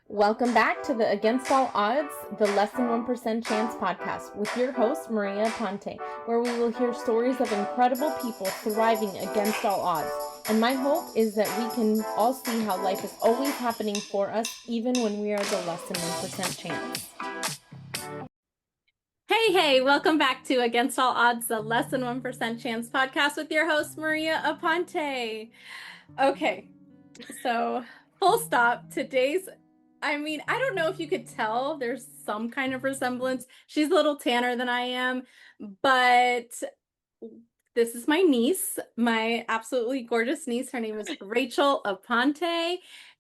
Welcome back to the Against All Odds, the Less Than 1% Chance podcast with your host, Rachel Aponte, where we will hear stories of incredible people thriving against all odds. And my hope is that we can all see how life is always happening for us, even when we are the less than 1% chance. Hey, welcome back to Against All Odds, the Less Than 1% Chance podcast with your host, Rachel Aponte. Okay, so full stop. I don't know if you could tell, there's some kind of resemblance. She's a little tanner than I am, but this is my niece, my absolutely gorgeous niece. Her name is Rachel Aponte,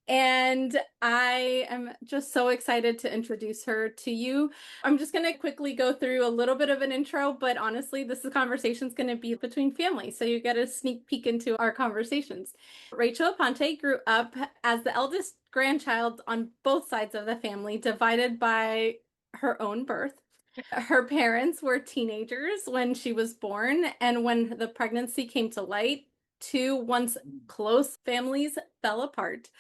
and I am just so excited to introduce her to you. I'm just going to quickly go through a little bit of an intro, but honestly, this conversation is going to be between family, so you get a sneak peek into our conversations. Rachel Aponte grew up as the eldest grandchild on both sides of the family, divided by her own birth. Her parents were teenagers when she was born, and when the pregnancy came to light, two once close families fell apart.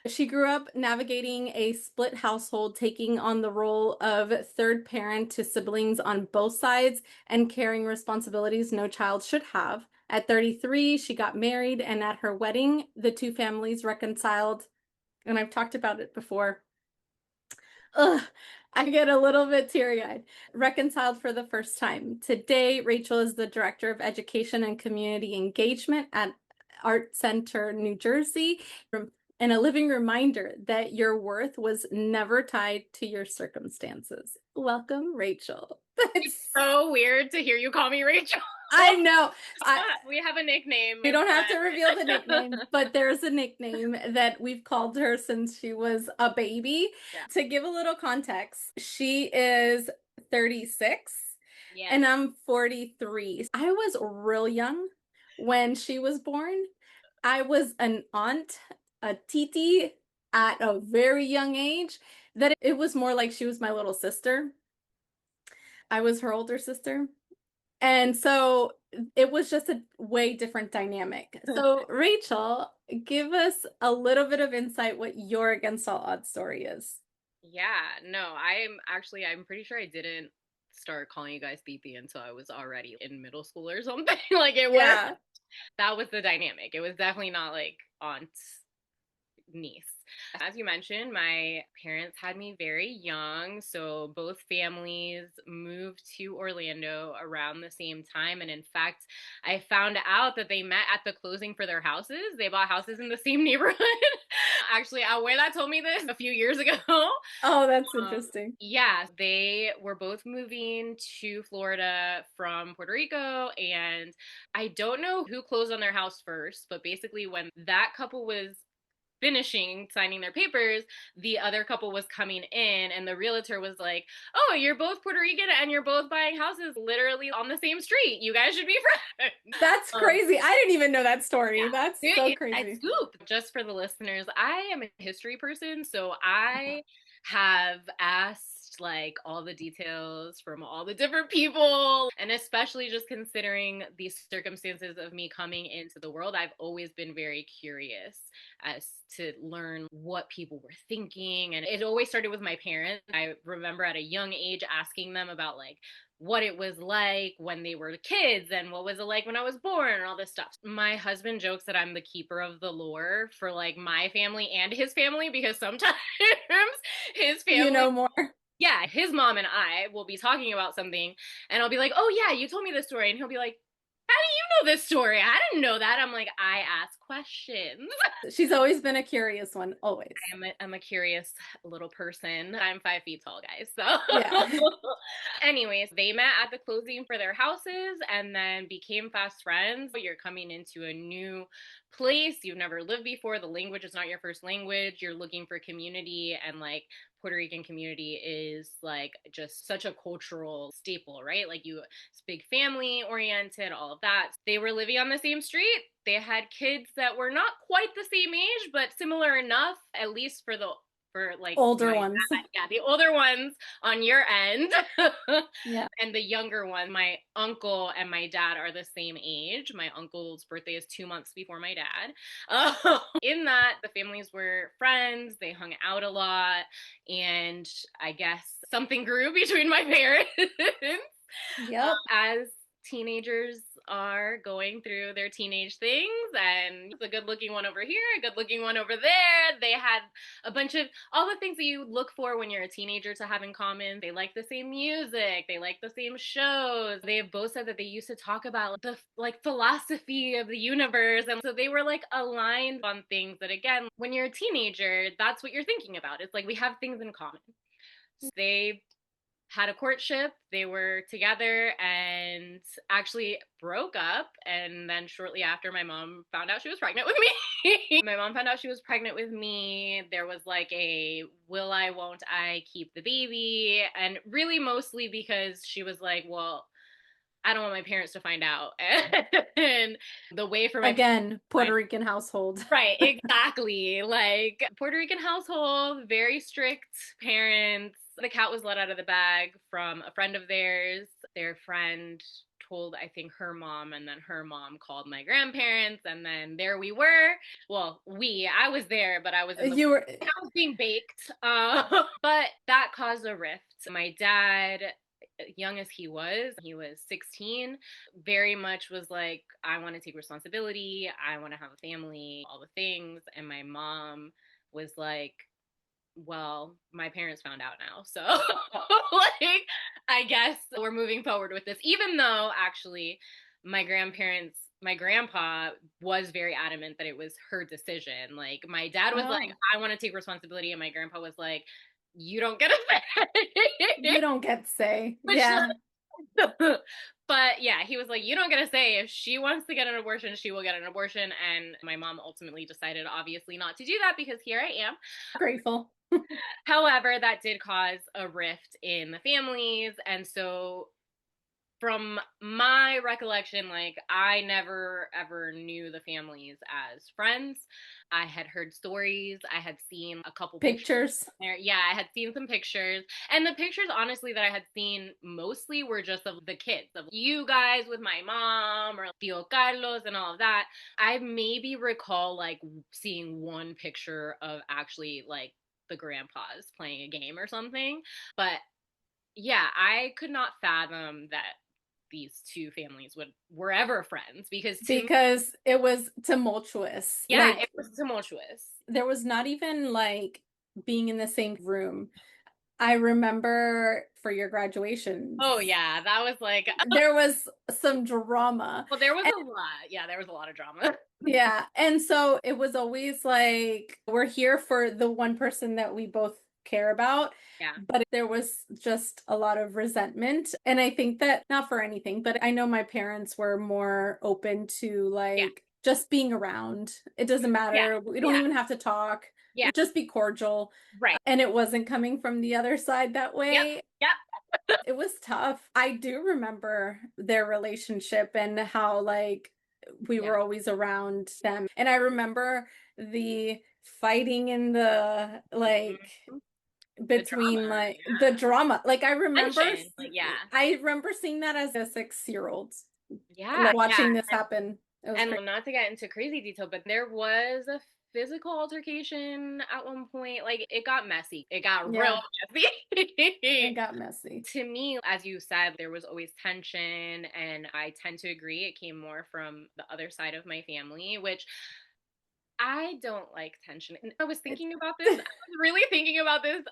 She grew up navigating a split household, taking on the role of third parent to siblings on both sides and carrying responsibilities no child should have. At 33, she got married, and at her wedding, the two families reconciled. And I've talked about it before. I get a little bit teary-eyed. Reconciled for the first time. Today, Rachel is the Director of Education and Community Engagement at Art Center, New Jersey, and a living reminder that your worth was never tied to your circumstances. Welcome, Rachel. It's so weird to hear you call me Rachel. I know. We have a nickname. We don't have to reveal the nickname, but there's a nickname that we've called her since she was a baby. Yeah. To give a little context, she is 36 and I'm 43. I was real young when she was born. I was an aunt, a titi at a very young age, that it was more like she was my little sister. I was her older sister. And so it was just a way different dynamic. So Rachel, give us a little bit of insight what your Against All Odds story is. Yeah, no, I'm pretty sure I didn't start calling you guys Titi until I was already in middle school or something. That was the dynamic. It was definitely not like aunt niece. As you mentioned, my parents had me very young, so both families moved to Orlando around the same time. And in fact, I found out that they met at the closing for their houses. They bought houses in the same neighborhood. Actually, Abuela told me this a few years ago. Oh, that's interesting. Yeah, they were both moving to Florida from Puerto Rico, and I don't know who closed on their house first, but basically when that couple was finishing signing their papers, the other couple was coming in, and the realtor was like, "Oh, you're both Puerto Rican and you're both buying houses literally on the same street. You guys should be friends." That's crazy. I didn't even know that story. Yeah. That's so crazy. Scoop. Just for the listeners, I am a history person, so I have asked like all the details from all the different people, and especially just considering the circumstances of me coming into the world, I've always been very curious as to learn what people were thinking. And it always started with my parents. I remember at a young age asking them about like what it was like when they were kids and what was it like when I was born and all this stuff. My husband jokes that I'm the keeper of the lore for like my family and his family, because sometimes his family, you know, more. Yeah, his mom and I will be talking about something and I'll be like, "Oh yeah, you told me this story." And he'll be like, "How do you know this story? I didn't know that." I'm like, I ask questions. She's always been a curious one, always. I'm a curious little person. I'm 5 feet tall, guys. So yeah. Anyways, they met at the closing for their houses and then became fast friends. You're coming into a new place you've never lived before. The language is not your first language. You're looking for community, and like Puerto Rican community is like just such a cultural staple, right? Like it's big family oriented, all of that. They were living on the same street. They had kids that were not quite the same age, but similar enough, at least for the for like Older my ones. dad. Yeah, the older ones on your end. Yeah. And the younger one, my uncle and my dad are the same age. My uncle's birthday is 2 months before my dad. In that, the families were friends, they hung out a lot, and I guess something grew between my parents. Yep. As teenagers are going through their teenage things, and a good looking one over here, a good looking one over there. They had a bunch of all the things that you look for when you're a teenager to have in common. They like the same music, they like the same shows. They have both said that they used to talk about the like philosophy of the universe, and so they were like aligned on things that, again, when you're a teenager, that's what you're thinking about. It's like we have things in common. So they had a courtship. They were together and actually broke up. And then shortly after, my mom found out she was pregnant with me. My mom found out she was pregnant with me. There was like a will I, won't I keep the baby? And really mostly because she was like, well, I don't want my parents to find out. And the way for my Again, parents. Puerto Rican household. Right, exactly. Like Puerto Rican household, very strict parents. The cat was let out of the bag from a friend of theirs. Their friend told, I think, her mom, and then her mom called my grandparents, and then there we were. Well, I was there, but I was in the You were I was being baked. But that caused a rift. My dad, young as he was 16, very much was like, I want to take responsibility, I want to have a family, all the things. And my mom was like, well, my parents found out now, so like I guess we're moving forward with this, even though actually my grandpa was very adamant that it was her decision. Like my dad was like, oh, I want to take responsibility, and my grandpa was like, you don't get a say. you don't get to say. Which Yeah. but yeah, he was like, you don't get to say. If she wants to get an abortion, she will get an abortion. And my mom ultimately decided, obviously, not to do that, because here I am. Grateful. However, that did cause a rift in the families. And so from my recollection, like I never ever knew the families as friends. I had heard stories. I had seen a couple pictures Pictures. there. Yeah, I had seen some pictures. And the pictures, honestly, that I had seen mostly were just of the kids, of you guys with my mom or Tio Carlos and all of that. I maybe recall like seeing one picture of actually like the grandpas playing a game or something. But yeah, I could not fathom that these two families were ever friends, because to me, Because it was tumultuous. yeah, it Like was tumultuous. there was not even like being in the same room. I remember for your graduations, Oh yeah, that was like there was some drama. well, there was a lot. Yeah, there was a lot of drama. Yeah. And so it was always like, we're here for the one person that we both care about. Yeah. But there was just a lot of resentment. And I think that, not for anything, but I know my parents were more open to Yeah. like just being around. It doesn't Yeah. matter. We don't Yeah. even have to talk. Yeah. Just be cordial. Right. And it wasn't coming from the other side that Yep. way. Yep. It was tough. I do remember their relationship and how like we Yeah. were always around them. And I remember the fighting in the like Mhm. The between drama. like the drama. Like Tension. Like yeah. I remember seeing that as a 6-year-old, Yeah. like Yeah. watching this happen. It was And crazy. not to get into crazy detail, but there was a physical altercation at one point. Like it got messy. It got real Yeah, it messy. got messy. To me, as you said, there was always tension, and I tend to agree. It came more from the other side of my family, which I don't like tension. And I was It, thinking about this. I was really thinking about this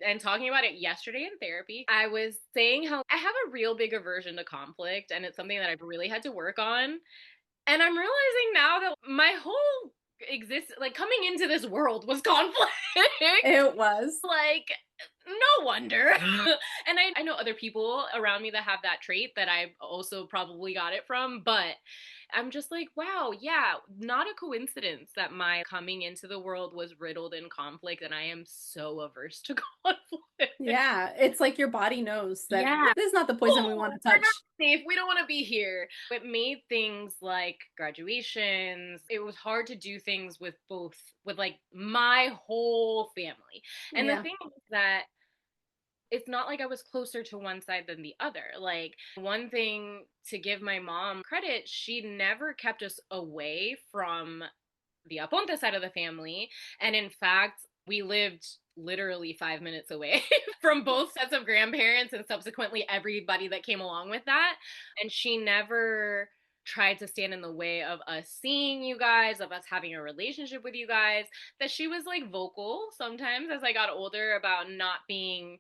and talking about it yesterday in therapy. I was saying how I have a real big aversion to conflict, and it's something that I've really had to work on. And I'm realizing now that my whole like coming into this world was conflict. it was. Like, no wonder. And I know other people around me that have that trait that I also probably got it from, but I'm just like, wow, yeah, not a coincidence that my coming into the world was riddled in conflict, and I am so averse to conflict. Yeah, it's like your body knows that Yeah. this is not the poison we want Oh, to we're not touch. safe. We don't want to be here. It made things like graduations. It was hard to do things with like my whole family. And the Yeah. thing is that it's not like I was closer to one side than the other. Like, one thing to give my mom credit, she never kept us away from the Aponte side of the family. And in fact, we lived literally 5 minutes away from both sets of grandparents and subsequently everybody that came along with that. And she never tried to stand in the way of us seeing you guys, of us having a relationship with you guys. That she was like vocal sometimes as I got older about not being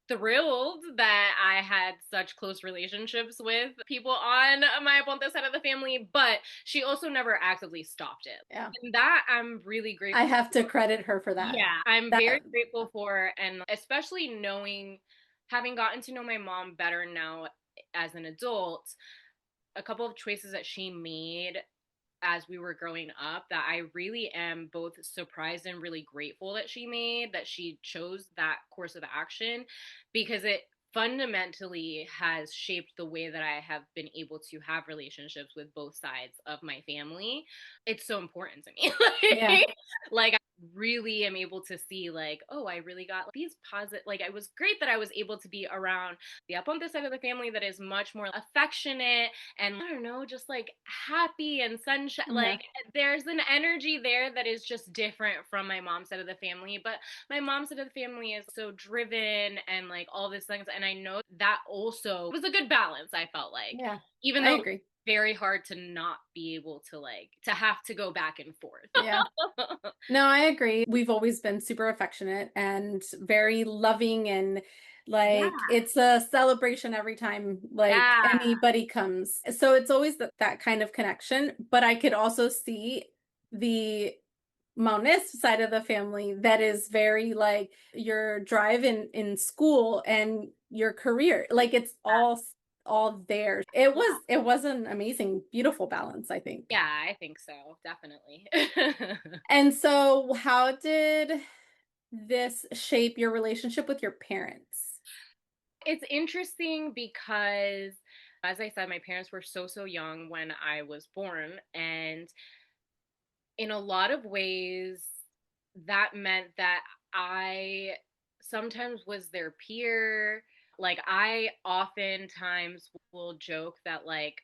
thrilled that I had such close relationships with people on my Aponte side of the family, but she also never actively stopped it. Yeah. And that I'm really I grateful have to for. credit her for that. Yeah, I'm very That, grateful for, and especially knowing, having gotten to know my mom better now as an adult, a couple of choices that she made as we were growing up that I really am both surprised and really grateful that she made, that she chose that course of action, because it fundamentally has shaped the way that I have been able to have relationships with both sides of my family. It's so important to me. yeah. Like, I really am able to see, like, oh, I really got these positive, like, it was great that I was able to be around the Aponte side of the family that is much more affectionate and, I don't know, just like happy and sunshine. Yeah. Like, there's an energy there that is just different from my mom's side of the family. But my mom's side of the family is so driven and like all these things. And I know that also was a good balance, I felt like, Yeah. even I though agree. very hard to not be able to like to have to go back and forth. Yeah. No, I agree. We've always been super affectionate and very loving, and Yeah. like it's a celebration every time like Yeah. anybody comes. So it's always that kind of connection, but I could also see the Maonis side of the family that is very like your drive in school and your career. Like it's all there. It was an amazing, beautiful balance, I think. Yeah, I think so. Definitely. And so how did this shape your relationship with your parents? It's interesting because, as I said, my parents were so young when I was born. And in a lot of ways, that meant that I sometimes was their peer. Like, I oftentimes will joke that, like,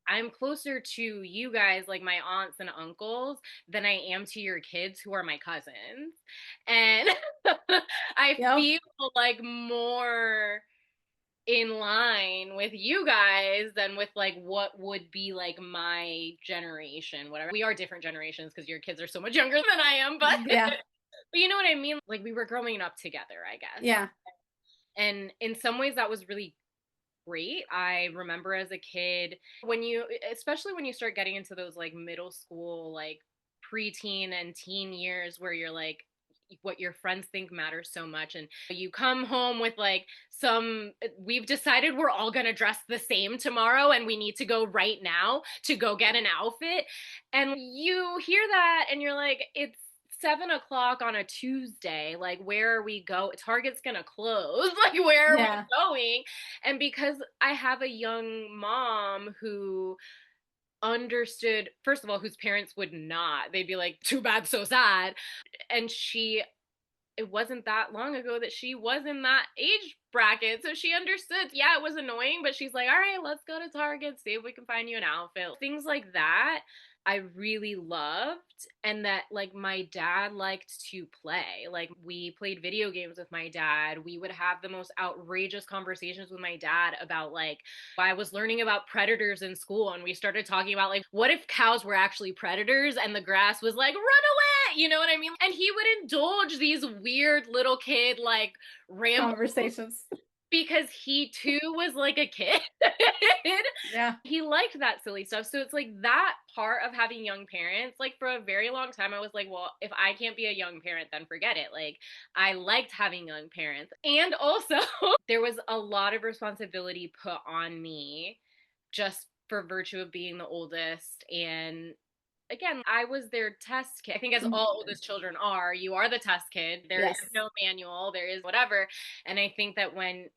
I'm closer to you guys, like my aunts and uncles, than I am to your kids who are my cousins. And I Yep. feel like more in line with you guys than with like what would be like my generation, whatever. We are different generations because your kids are so much younger than I am, but Yeah. but you know what I mean? Like, we were growing up together, I guess. Yeah. And in some ways that was really great. I remember as a kid, when you, especially when you start getting into those like middle school, like preteen and teen years where you're like, what your friends think matters so much. And you come home with like we've decided we're all going to dress the same tomorrow and we need to go right now to go get an outfit. And you hear that and you're like, it's 7 o'clock on a Tuesday. Like, where are we go? Target's gonna close. Like, where are we Yeah. going? And because I have a young mom who understood, first of all, whose parents would not, they'd be like, too bad, so sad. And it wasn't that long ago that she was in that age bracket. So she understood, yeah, it was annoying, but she's like, all right, let's go to Target, see if we can find you an outfit. Things like that I really loved. And that, like, my dad liked to play. Like, we played video games with my dad. We would have the most outrageous conversations with my dad about, like, I was learning about predators in school, and we started talking about, like, what if cows were actually predators and the grass was like, run away? You know what I mean? And he would indulge these weird little kid, like, rambles Conversations. because he too was like a kid. Yeah. He liked that silly stuff. So it's like that part of having young parents, like, for a very long time, I was like, well, if I can't be a young parent, then forget it. Like, I liked having young parents. And also, there was a lot of responsibility put on me just for virtue of being the oldest. And again, I was their test kid. I think, as all Mhm. oldest children are, you are the test kid. There is Yes. no manual, there is whatever. And I think that when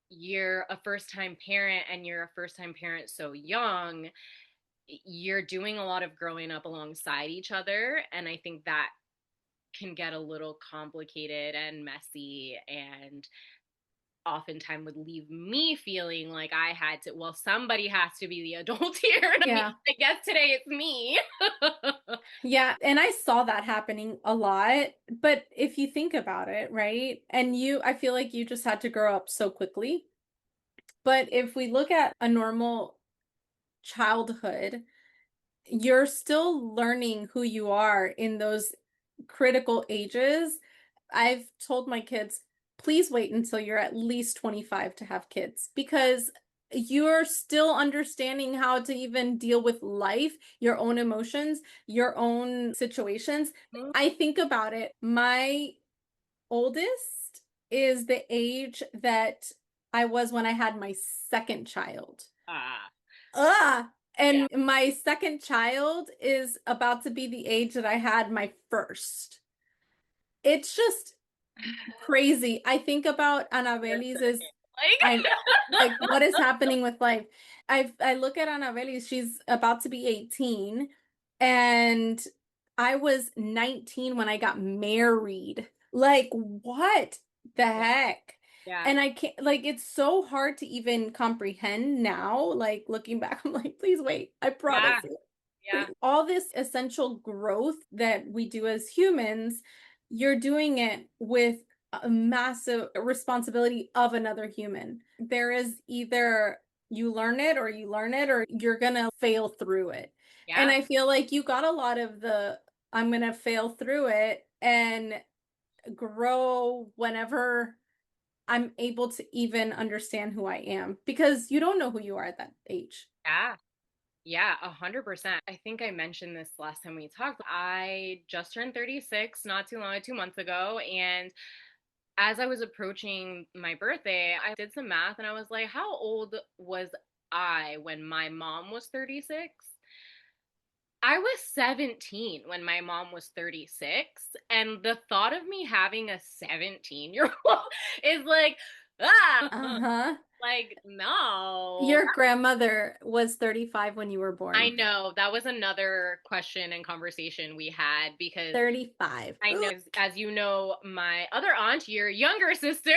you're a first time parent and you're a first time parent so young, you're doing a lot of growing up alongside each other. And I think that can get a little complicated and messy, and oftentimes would leave me feeling like I had to, well, somebody has to be the adult here. And I mean, Yeah. I guess today it's me. Yeah, and I saw that happening a lot. But if you think about it, right? And I feel like you just had to grow up so quickly. But if we look at a normal childhood, you're still learning who you are in those critical ages. I've told my kids, please wait until you're at least 25 to have kids because you're still understanding how to even deal with life, your own emotions, your own situations. I think about it. My oldest is the age that I was when I had my second child. Ah, Ugh. yeah, And my second child is about to be the age that I had my first. It's just crazy. I think about Annabelle's as I like, like what is happening with life. I look at Annabelle's, she's about to be 18, and I was 19 when I got married. Like, what the yeah, heck? yeah, And I can't, like, it's so hard to even comprehend now. Like, looking back, I'm like, please wait. I promise yeah, you. yeah, All this essential growth that we do as humans, you're doing it with a massive responsibility of another human. There is either you learn it or you learn it or you're gonna fail through it. And yeah, I feel like you got a lot of the I'm gonna fail through it and grow whenever I'm able to even understand who I am because you don't know who you are at that age. yeah. Yeah, 100%. I think I mentioned this last time we talked. I just turned 36 not too long, 2 months ago. And as I was approaching my birthday, I did some math and I was like, how old was I when my mom was 36? I was 17 when my mom was 36. And the thought of me having a 17-year-old is like, ah, Uh-huh. like, no. Your grandmother was 35 when you were I born. know that was another question and conversation we had because 35. I know, as you know, my other aunt, your younger sister,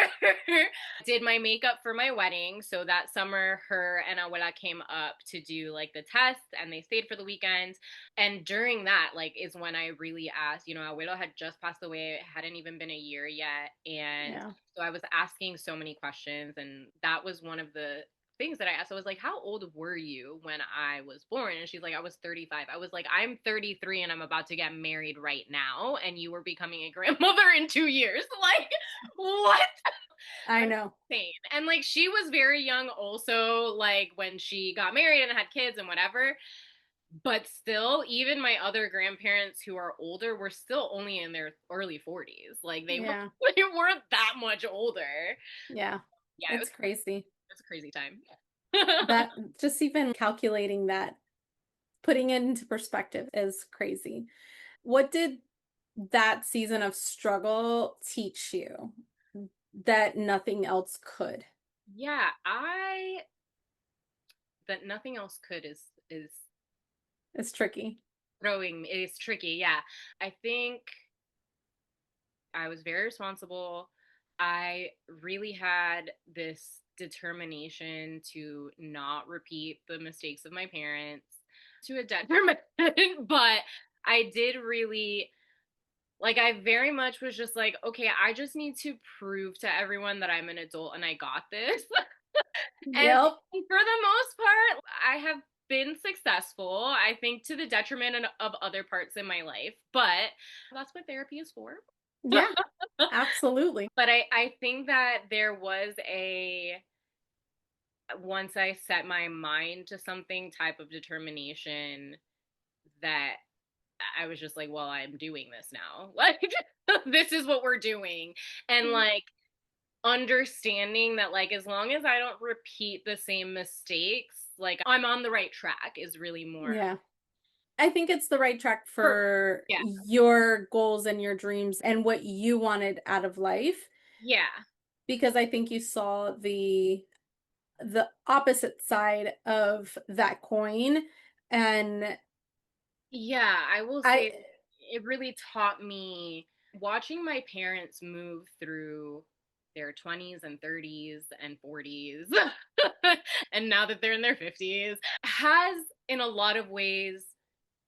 did my makeup for my wedding. So that summer, her and Abuela came up to do like the test and they stayed for the weekend. And during that, like, is when I really asked, Abuela had just passed away, it hadn't even been a year yet. And Yeah. so I was asking so many questions. And that was one of the things that I asked. I was like, how old were you when I was born? And she's like, I was 35. I was like, I'm 33 and I'm about to get married right now. And you were becoming a grandmother in 2 years. Like, what? I know. Insane. And like, she was very young also, like when she got married and had kids and whatever. But still, even my other grandparents who are older were still only in their early 40s. Like, they, Yeah. they weren't that much older. Yeah. Yeah, It's crazy. it was a crazy time. That just even calculating that, putting it into perspective is crazy. What did that season of struggle teach you that nothing else could? Yeah, I that nothing else could is It's tricky. throwing it is tricky. Yeah. I think I was very responsible. I really had this determination to not repeat the mistakes of my parents to a detriment, but I did really, like, I very much was just like, okay, I just need to prove to everyone that I'm an adult and I got this. And Yep. for the most part, I have been successful, I think, to the detriment of other parts in my life, but that's what therapy is for. Yeah, absolutely. But I think that there was once I set my mind to something, type of determination that I was just like, well, I'm doing this now. Like, this is what we're doing. And like, understanding that, like, as long as I don't repeat the same mistakes, like, I'm on the right track is really more Yeah. I think it's the right track for, for yeah, your goals and your dreams and what you wanted out of life yeah, because I think you saw the opposite side of that coin and yeah. I will I say it really taught me. watching my parents move through their 20s and 30s and 40s and now that they're in their 50s has in a lot of ways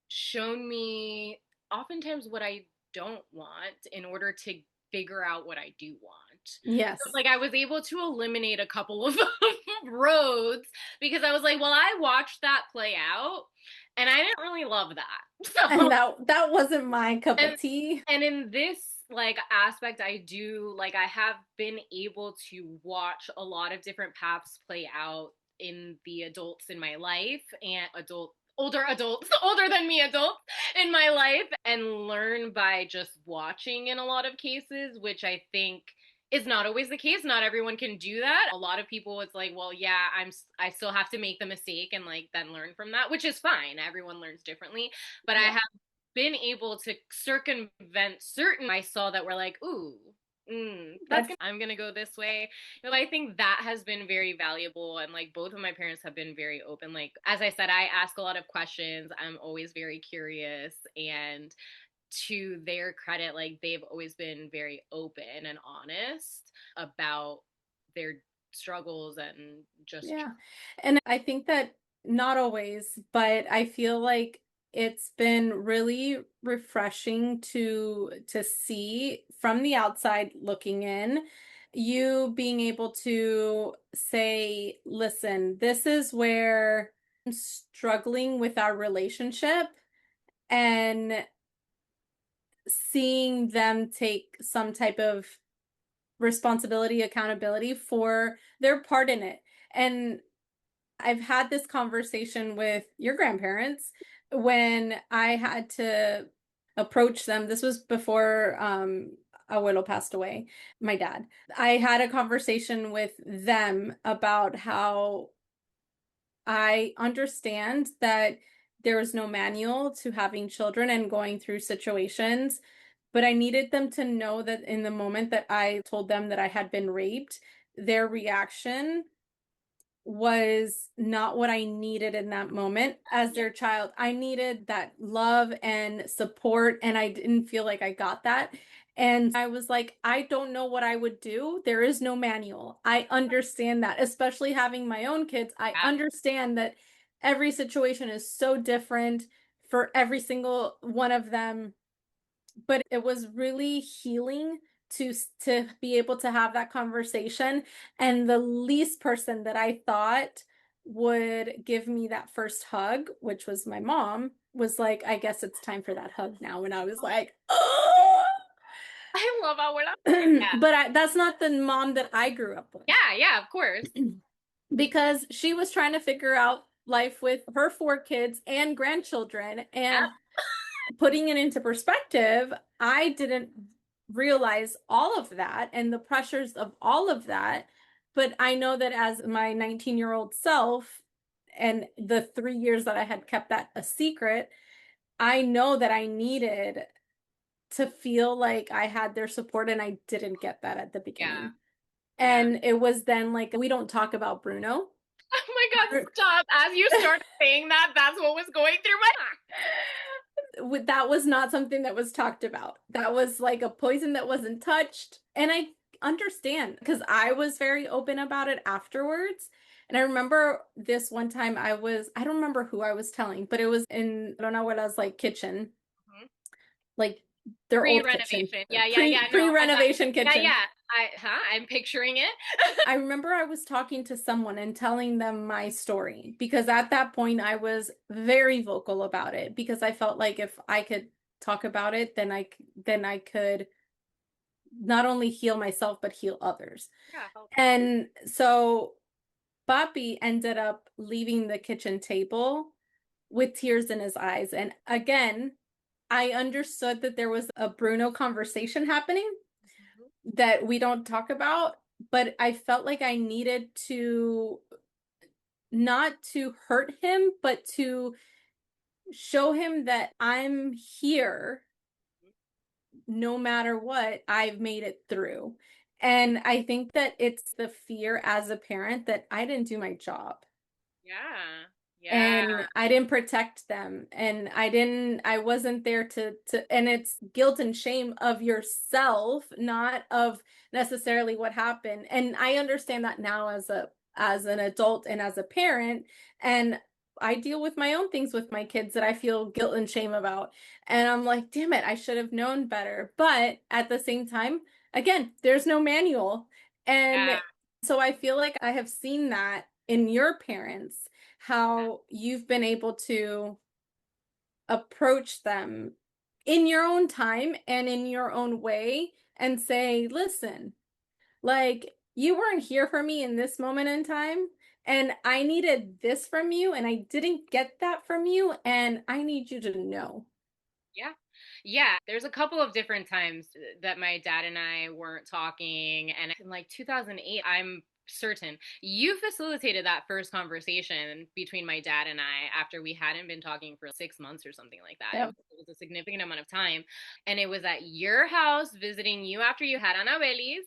shown me oftentimes what I don't want in order to figure out what I do want. So, Yes. like I was able to eliminate a couple of roads because I was like, well, I watched that play out and I didn't really love that. So And that wasn't my cup and of tea. and in this like aspect I do like I have been able to watch a lot of different paths play out in the adults in my life and older adults older than me adults in my life and learn by just watching in a lot of cases, which I think is not always the case. Not everyone can do that. A lot of people it's like, well, yeah, I still have to make the mistake and like then learn from that, which is fine. Everyone learns differently, but I Yeah. have been able to circumvent certain I saw that were like, ooh, That's I'm gonna go this way. I think that has been very valuable, and like both of my parents have been very open. Like as I said, I ask a lot of questions. I'm always very curious, and to their credit, like they've always been very open and honest about their struggles and just yeah. And I think that not always, but I feel like it's been really refreshing to see from the outside looking in, you being able to say, listen, this is where I'm struggling with our relationship, and seeing them take some type of responsibility, accountability for their part in it. And I've had this conversation with your grandparents when I had to approach them. This was before Abuelo passed away, my dad. I had a conversation with them about how I understand that there is no manual to having children and going through situations, but I needed them to know that in the moment that I told them that I had been raped, their reaction was not what I needed in that moment as yeah, their child. I needed that love and support, and I didn't feel like I got that. And I was like, I don't know what I would do. There is no manual. I understand that, especially having my own kids. I understand that every situation is so different for every single one of them, but it was really healing to be able to have that conversation. And the least person that I thought would give me that first hug, which was my mom, was like, I guess it's time for that hug now. And I was like, oh. I love how we're not. Yeah, But that's not the mom that I grew up with, yeah, of course. because she was trying to figure out life with her 4 kids and grandchildren. Yeah, And putting it into perspective, I didn't realize all of that and the pressures of all of that. But I know that as my 19-year-old self, and the 3 years that I had kept that a secret, I know that I needed to feel like I had their support, and I didn't get that at the yeah, beginning. yeah. And it was then like, we don't talk about Bruno. Oh my God, stop. As you started saying that, that's what was going through That was not something that was talked about. That was like a poison that wasn't touched. And I understand because I was very open about it afterwards. And I remember this one time I don't remember who I was telling, but it was in Dona Abuela's like kitchen, my like their old kitchen, pre-renovation. Yeah. No, I got. pre-renovation kitchen. Yeah. I'm picturing it. I remember I was talking to someone and telling them my story because at that point I was very vocal about it because I felt like if I could talk about it, then I could not only heal myself but heal others. Yeah, help. And so Papi ended up leaving the kitchen table with tears in his eyes. And again, I understood that there was a Bruno conversation happening that we don't talk about, but I felt like I needed to not to hurt him, but to show him that I'm here no matter what, I've made it through. And I think that it's the fear as a parent that I didn't do my job. Yeah. Yeah. and I didn't protect them, and I wasn't there and it's guilt and shame of yourself, not of necessarily what happened. And I understand that now as an adult and as a parent, and I deal with my own things with my kids that I feel guilt and shame about. And I'm like, damn it, I should have known better. But at the same time, again, there's no manual. Yeah. And so I feel like I have seen that in your parents, how you've been able to approach them in your own time and in your own way and say, listen, like you weren't here for me in this moment in time, and I needed this from you, and I didn't get that from you, and I need you to know. Yeah. Yeah. There's a couple of different times that my dad and I weren't talking. And in like 2008, I'm certain you facilitated that first conversation between my dad and I after we hadn't been talking for 6 months or something like that. Yep. It was a significant amount of time. And it was at your house visiting you after you had Annabelle's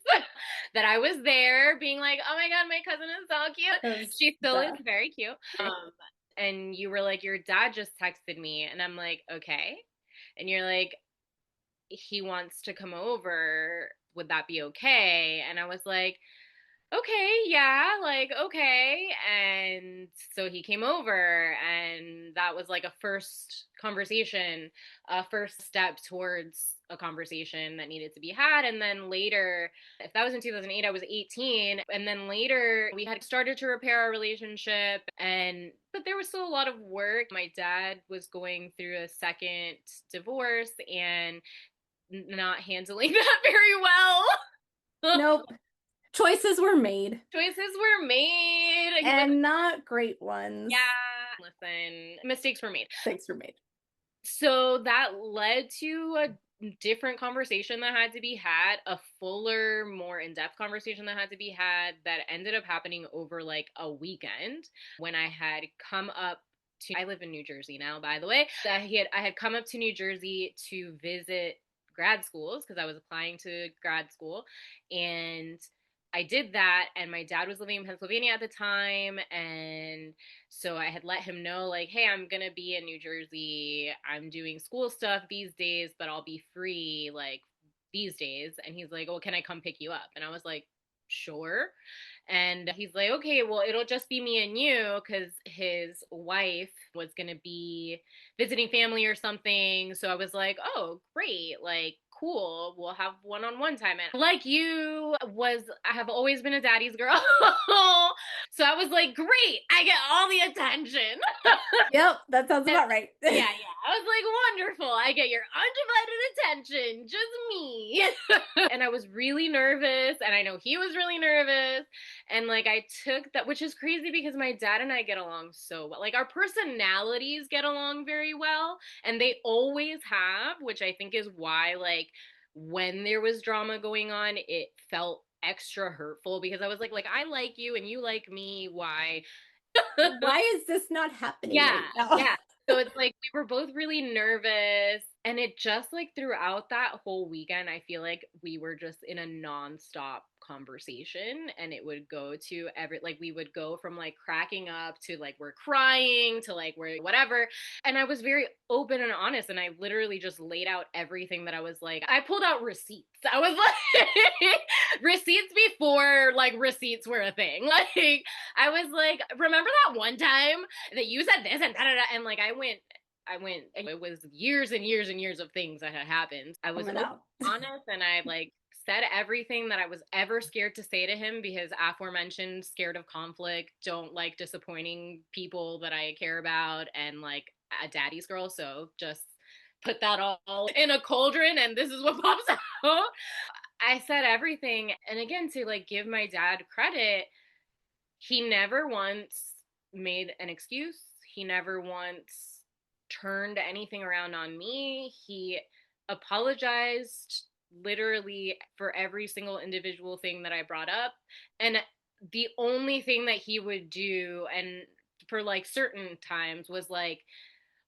that I was there being like, oh my God, my cousin is so cute. It was She still is the very cute. And you were like, your dad just texted me. And I'm like, okay. And you're like, he wants to come over. Would that be okay? And I was like, okay, yeah, like, okay. And so he came over, and that was like a first conversation, a first step towards a conversation that needed to be had. And then later, if that was in 2008, I was 18. And then later, we had started to repair our relationship. But there was still a lot of work. My dad was going through a second divorce and not handling that very well. nope. Choices were made, Choices were made. He was, and not great ones. yeah, listen, mistakes were made. Mistakes were made. So that led to a different conversation that had to be had, a fuller, more in depth conversation that had to be had that ended up happening over like a weekend when I had come up to, I live in New Jersey now, by the way. I had come up to New Jersey to visit grad schools because I was applying to grad school. And I did that, and my dad was living in Pennsylvania at the time, and so I had let him know, like, hey, I'm gonna be in New Jersey. I'm doing school stuff these days, but I'll be free like these days. And he's like, oh, can I come pick you up? And I was like, sure. And he's like, okay, well, it'll just be me and you because his wife was going to be visiting family or something. So I was like, oh, great. Like, cool. We'll have one-on-one time. And like I have always been a daddy's girl. So I was like, great. I get all the attention. Yep, that sounds about right. Yeah. I was like, wonderful. I get your undivided attention, just me. And I was really nervous, and I know he was really nervous. And like, I took that, which is crazy because my dad and I get along so well. Like, our personalities get along very well, and they always have, which I think is why, like, when there was drama going on, it felt extra hurtful because I was like, I like you and you like me. Why? Why is this not happening Yeah, right now? yeah. So it's like we were both really nervous. And it just like throughout that whole weekend, I feel like we were just in a nonstop conversation. And it would go to like we would go from like cracking up to like we're crying to like we're whatever. And I was very open and honest. And I literally just laid out everything that I was like, I pulled out receipts. I was like, receipts before like receipts were a thing. Like, I was like, remember that one time that you said this and da da da, and like it was years and years and years of things that had happened. I was honest, and I like said everything that I was ever scared to say to him because aforementioned scared of conflict, don't like disappointing people that I care about, and like a daddy's girl, so just put that all in a cauldron and this is what pops out. I said everything, and again, to like give my dad credit, he never once made an excuse. He never once turned anything around on me. He apologized literally for every single individual thing that I brought up. And the only thing that he would do, and for like certain times, was like,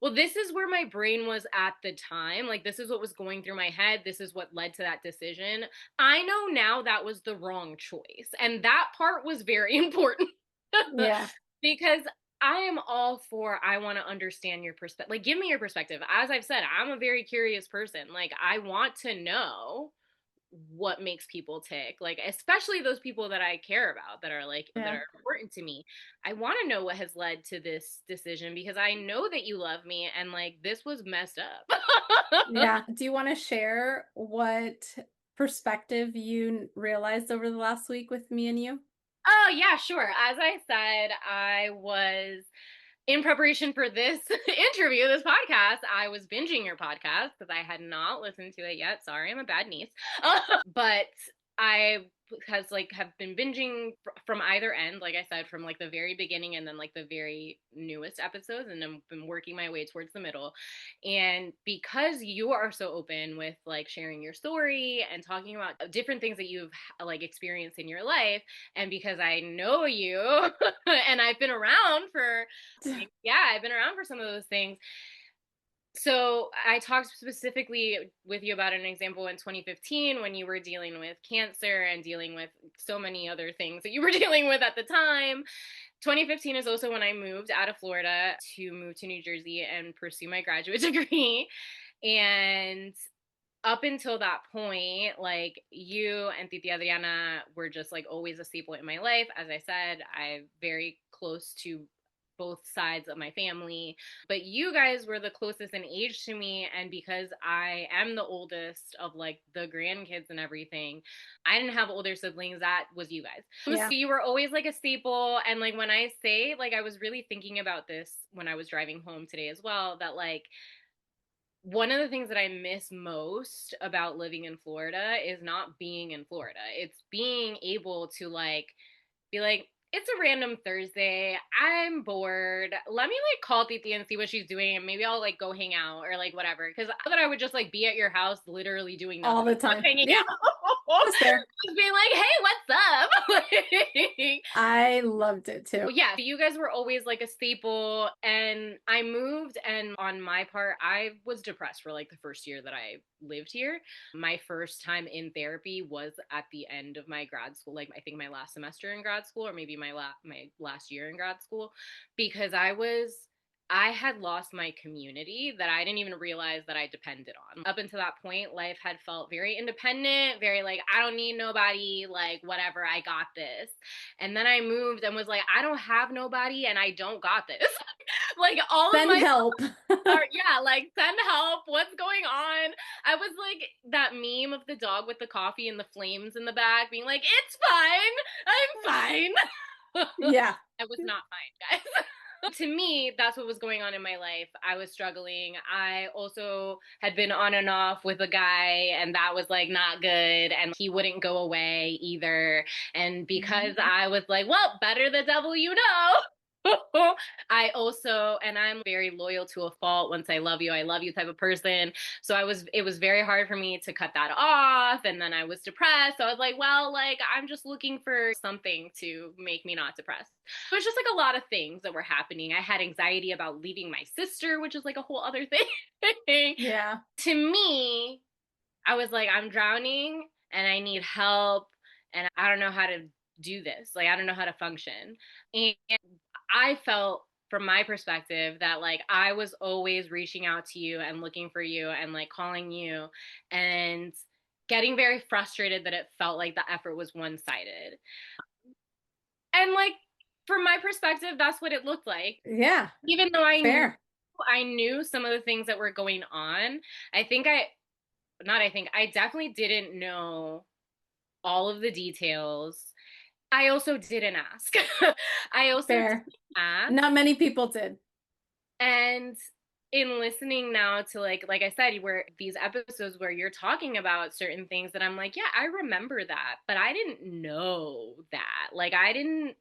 well, this is where my brain was at the time. Like, this is what was going through my head. This is what led to that decision. I know now that was the wrong choice. And that part was very important. Yeah. Because I am all for, I want to understand your perspective. Like, give me your perspective. As I've said, I'm a very curious person. Like, I want to know what makes people tick, like especially those people that I care about, that are like that Yeah. are important to me. I want to know what has led to this decision, because I know that you love me, and like this was messed up. Yeah. Do you want to share what perspective you realized over the last week with me and you? Oh yeah, sure. As I said, I was in preparation for this interview, this podcast, I was binging your podcast because I had not listened to it yet. Sorry, I'm a bad niece. But I has like have been binging from either end, like I said, from like the very beginning and then like the very newest episodes, and I've been working my way towards the middle. And because you are so open with like sharing your story and talking about different things that you've like experienced in your life, and because I know you and I've been around for, yeah, I've been around for some of those things. So I talked specifically with you about an example in 2015 when you were dealing with cancer and dealing with so many other things that you were dealing with at the time. 2015 is also when I moved out of Florida to move to New Jersey and pursue my graduate degree. And up until that point, like you and Titi Adriana were just like always a staple in my life. As I said, I'm very close to both sides of my family, but you guys were the closest in age to me. And because I am the oldest of like the grandkids and everything, I didn't have older siblings. That was you guys. Yeah. So you were always like a staple. And like when I say, like, I was really thinking about this when I was driving home today as well, that like one of the things that I miss most about living in Florida is not being in Florida. It's being able to like be like, it's a random Thursday. I'm bored. Let me like call Titi and see what she's doing, and maybe I'll like go hang out or like whatever. Because I thought I would just like be at your house literally doing All nothing, the just time. hanging Yeah. out. That's fair. Just being like, hey, what's up? Like, I loved it too. yeah, you guys were always like a staple. And I moved, and on my part, I was depressed for like the first year that I lived here. My first time in therapy was at the end of my grad school, like I think my last semester in grad school, or maybe my last year in grad school, because I had lost my community that I didn't even realize that I depended on. Up until that point, life had felt very independent, very like, I don't need nobody, like, whatever, I got this. And then I moved and was like, I don't have nobody and I don't got this. Like, all of Send my help. are, yeah, like, send help. What's going on? I was like that meme of the dog with the coffee and the flames in the back being like, it's fine. I'm fine. Yeah. I was not fine, guys. To me, that's what was going on in my life. I was struggling. I also had been on and off with a guy, and that was like not good. And he wouldn't go away either. And because I was like, well, better the devil you know. I also, and I'm very loyal to a fault. Once I love you type of person. So it was very hard for me to cut that off. And then I was depressed. So I was like, well, like, I'm just looking for something to make me not depressed. It was just like a lot of things that were happening. I had anxiety about leaving my sister, which is like a whole other thing. Yeah. To me, I was like, I'm drowning and I need help, and I don't know how to do this. Like, I don't know how to function. And I felt, from my perspective, that like I was always reaching out to you and looking for you and like calling you and getting very frustrated that it felt like the effort was one-sided. And like, from my perspective, that's what it looked like. Yeah. Even though Fair. I knew some of the things that were going on, I think I not I think I definitely didn't know all of the details. I also didn't ask. I also didn't Fair. ask. Not many people did. And in listening now to like I said, where these episodes where you're talking about certain things that I'm like, yeah, I remember that, but I didn't know that. Like I didn't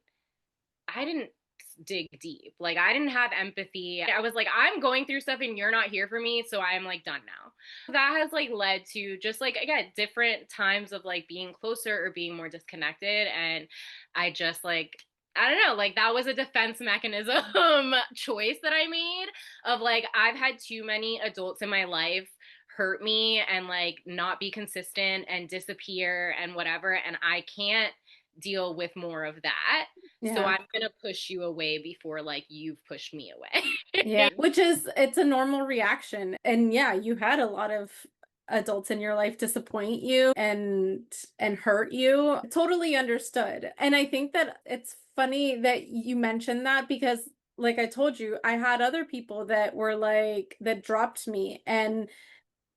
dig deep. Like I didn't have empathy. I was like, I'm going through stuff and you're not here for me, so I'm like done now. That has like led to just like, again, different times of like being closer or being more disconnected. And I just like, I don't know, like that was a defense mechanism choice that I made, of like, I've had too many adults in my life hurt me and like not be consistent and disappear and whatever, and I can't deal with more of that. So Yeah. I'm gonna push you away before like you've pushed me Yeah, away. which is it's a normal reaction. And yeah, you had a lot of adults in your life disappoint you and hurt you. Totally understood. And I think that it's funny that you mentioned that because like I told you, I had other people that were like that dropped me and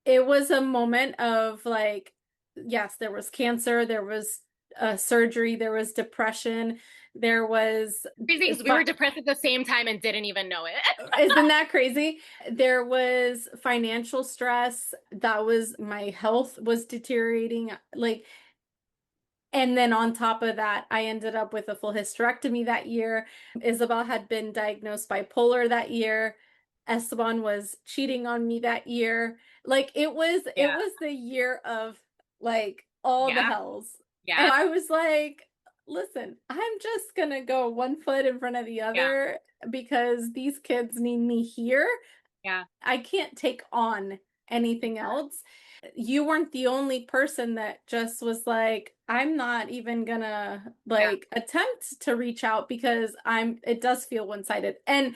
it was a moment of like yes, there was cancer, there was surgery, there was depression, there was Crazy because we were depressed at the same time and didn't even know it. isn't that crazy? There was financial stress. That was my health was deteriorating. Like, and then on top of that, I ended up with a full hysterectomy that year. Isabel had been diagnosed bipolar that year. Esteban was cheating on me that year. Like it Yeah, was the year of like all the yeah, hells. yeah, And I was like, listen, I'm just gonna go one foot in front of the yeah, other because these kids need me here. yeah, I can't take on anything else. You weren't the only person that just was like, I'm not even gonna yeah, like attempt to reach out because it does feel one-sided. And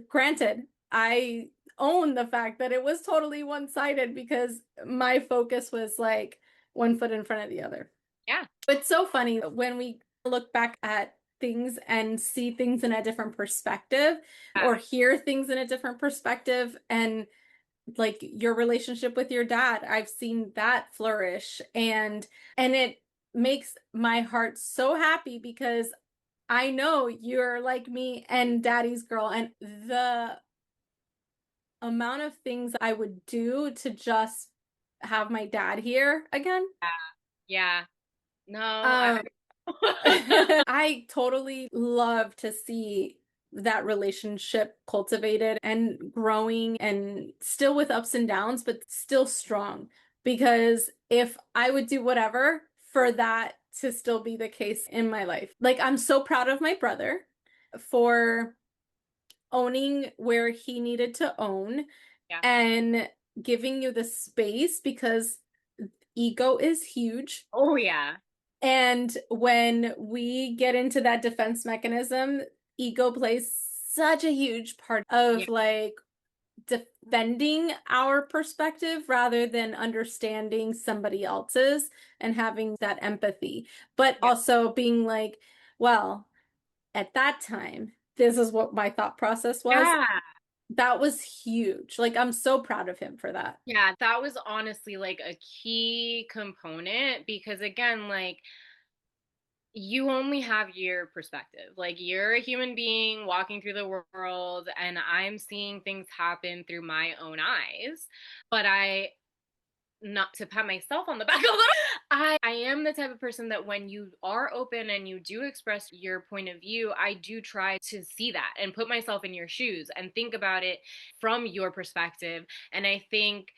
granted, I own the fact that it was totally one-sided because my focus was like one foot in front of the other. yeah, It's so funny when we look back at things and see things in a different perspective yeah, or hear things in a different perspective and like your relationship with your dad, I've seen that flourish and it makes my heart so happy because I know you're like me and daddy's girl and the amount of things I would do to just have my dad here again. yeah. No, Um I totally love to see that relationship cultivated and growing and still with ups and downs, but still strong. Because if I would do whatever for that to still be the case in my life, like I'm so proud of my brother for owning where he needed to own yeah. and giving you the space because ego is huge. Oh yeah, And when we get into that defense mechanism, ego plays such a huge part yeah, of like defending our perspective rather than understanding somebody else's and having that empathy, but yeah, also being like, well, at that time, this is what my thought process was. yeah. That was huge. Like, I'm so proud of him for that. Yeah, that was honestly like a key component because again, like you only have your perspective. Like you're a human being walking through the world and I'm seeing things happen through my own eyes. But I not to pat myself on the back a little. I am the type of person that when you are open and you do express your point of view, I do try to see that and put myself in your shoes and think about it from your perspective. And I think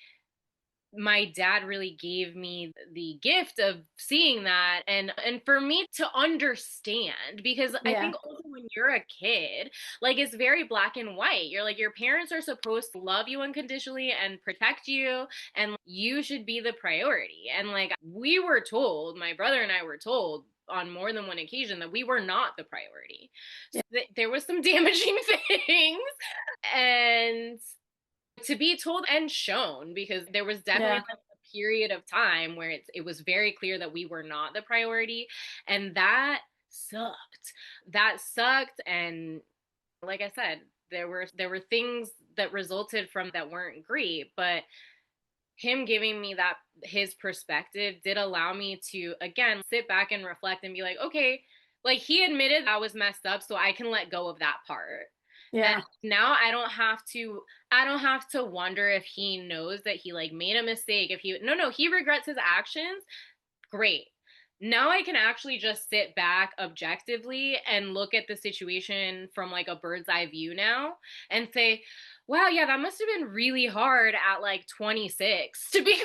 my dad really gave me the gift of seeing that and for me to understand because I think Yeah. also when you're a kid like it's very black and white. You're like your parents are supposed to love you unconditionally and protect you and you should be the priority. And like we were told, my brother and I were told on more than one occasion that we were not the priority. So Yeah. there was some damaging things and to be told and shown because there was definitely Yeah. like a period of time where it was very clear that we were not the priority and that sucked and like I said there were things that resulted from that weren't great, but him giving me that his perspective did allow me to again sit back and reflect and be like, okay, like he admitted I was messed up, so I can let go of that part. And Yeah. now I don't have to wonder if he knows that he like made a mistake. If he no, he regrets his actions. Great. Now I can actually just sit back objectively and look at the situation from like a bird's eye view now and say, wow, yeah, that must have been really hard at like 26 to be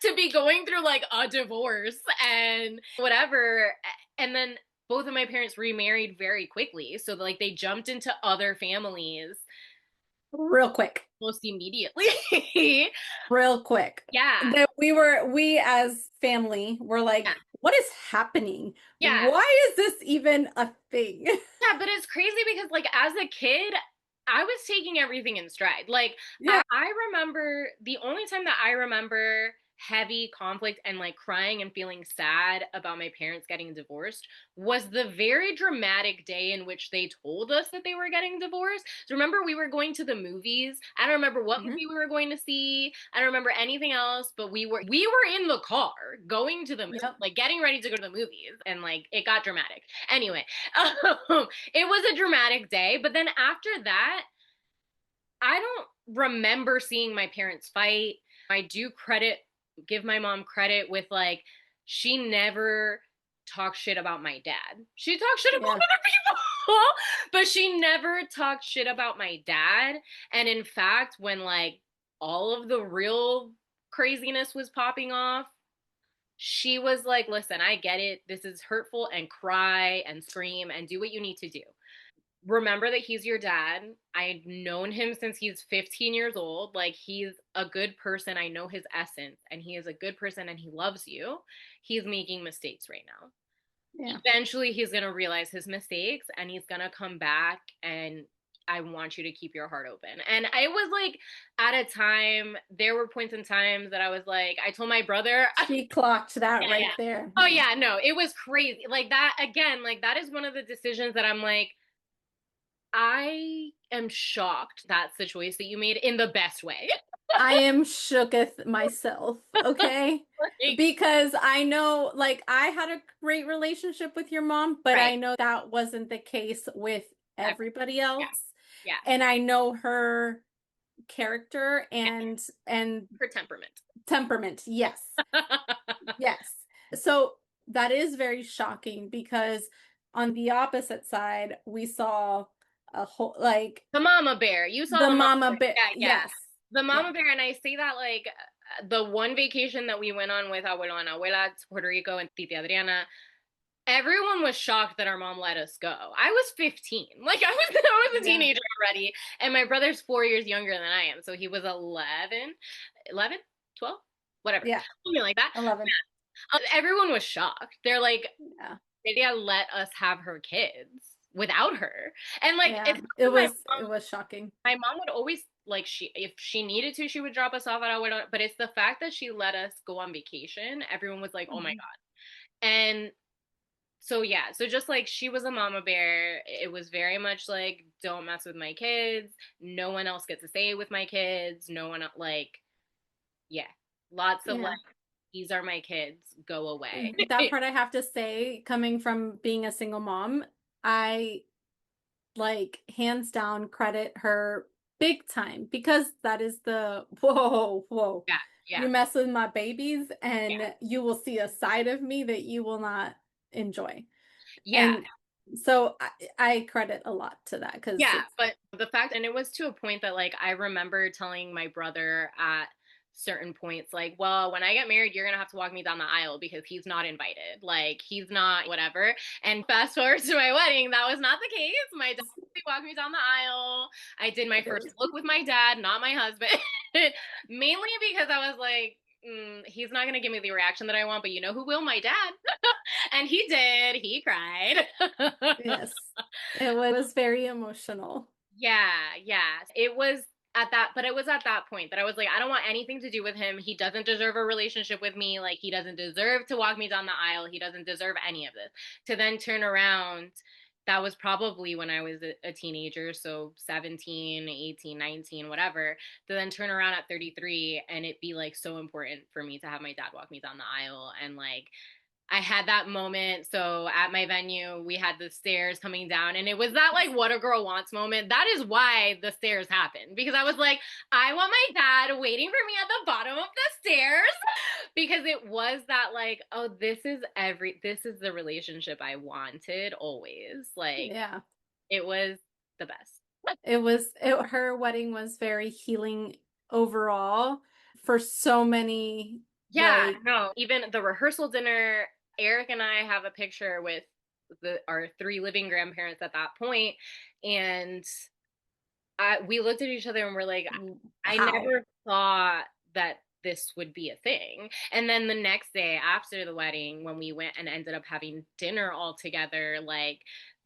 to be going through like a divorce and whatever. And then both of my parents remarried very quickly. So like they jumped into other families Real quick. almost immediately. Real quick. Yeah. That we as family were like, Yeah. what is happening? Yeah. Why is this even a thing? Yeah, but it's crazy because like as a kid, I was taking everything in stride. Like Yeah. I remember the only time that I remember heavy conflict and like crying and feeling sad about my parents getting divorced was the very dramatic day in which they told us that they were getting divorced. So remember we were going to the movies. I don't remember what Mhm. movie we were going to see. I don't remember anything else, but we were in the car going to the Yep. like getting ready to go to the movies and like it got dramatic. Anyway, it was a dramatic day, but then after that, I don't remember seeing my parents fight. I do give my mom credit with like, she never talked shit about my dad. She talked shit about Yeah. other people, but she never talked shit about my dad. And in fact, when like all of the real craziness was popping off, she was like, listen, I get it. This is hurtful, and cry and scream and do what you need to do. Remember that he's your dad. I've known him since he's 15 years old. Like, he's a good person. I know his essence, and he is a good person and he loves you. He's making mistakes right now. Yeah. Eventually, he's going to realize his mistakes and he's going to come back. And I want you to keep your heart open. And I was like, at a time, there were points in times that I was like, I told my brother, She clocked that yeah, right yeah. there. Oh, yeah, no, it was crazy. Like, that, again, like, that is one of the decisions that I'm like, I am shocked that's the choice that you made in the best way. I am shooketh myself, okay? Like, Because I know, like, I had a great relationship with your mom, but right. I know that wasn't the case with everybody Yeah. else. Yeah. And I know her character Yeah. and Her temperament. temperament. Yes. Yes. So that is very shocking because on the opposite side, we saw a whole like The mama bear. You saw the the mama mama bear. bear. Yeah, yeah. Yes. The Yeah. mama bear, and I say that like the one vacation that we went on with abuelo and abuela to Puerto Rico and Titi Adriana, everyone was shocked that our mom let us go. I was 15. Like I was a Yeah. teenager already, and my brother's 4 years younger than I am. So he was 11, 12, whatever. Yeah. Something like that. 11. Everyone was shocked. They're like, Yeah. Lydia let us have her kids without her. And like Yeah. it's It was shocking. my mom would always like she if she needed to, she would drop us off at our but it's the fact that she let us go on vacation. Everyone was like, oh my Mhm. God. And so yeah, so just like she was a mama bear, it was very much like, don't mess with my kids. No one else gets to stay with my kids. No one like, yeah. Lots of like, Yeah. these are my kids, go away. That part I have to say, coming from being a single mom, I like hands down credit her big time because that is the whoa, whoa. Yeah, yeah, You mess with my babies yeah. and you will see a side of me that you will not enjoy. Yeah, And so I credit a lot to that because yeah, it's but the fact, and it was to a point that like I remember telling my brother at certain points, like, well, when I get married, you're gonna have to walk me down the aisle because he's not invited. Like, he's not whatever. And fast forward to my wedding, that was not the case. My dad walked me down the aisle. I did my first look with my dad, not my husband, mainly because I was like, he's not gonna give me the reaction that I want, but you know who will? My dad. And he did. He cried. yes, it was very emotional. Yeah, yeah. It was at that, but it was at that point that I was like, I don't want anything to do with him. He doesn't deserve a relationship with me. Like, he doesn't deserve to walk me down the aisle. He doesn't deserve any of this. To then turn around, that was probably when I was a teenager, so 17, 18, 19, whatever. To then turn around at 33 and it be like so important for me to have my dad walk me down the aisle and like I had that moment. So at my venue, we had the stairs coming down, and it was that like what a girl wants moment. That is why the stairs happened because I was like, I want my dad waiting for me at the bottom of the stairs because it was that like, oh, this is the relationship I wanted always. Like Yeah. it was the best. Her wedding was very healing overall for so many Yeah, like no, even the rehearsal dinner, Eric and I have a picture with our three living grandparents at that point, and we looked at each other and we're like, I how. never thought that this would be a thing. And then the next day after the wedding, when we went and ended up having dinner all together, like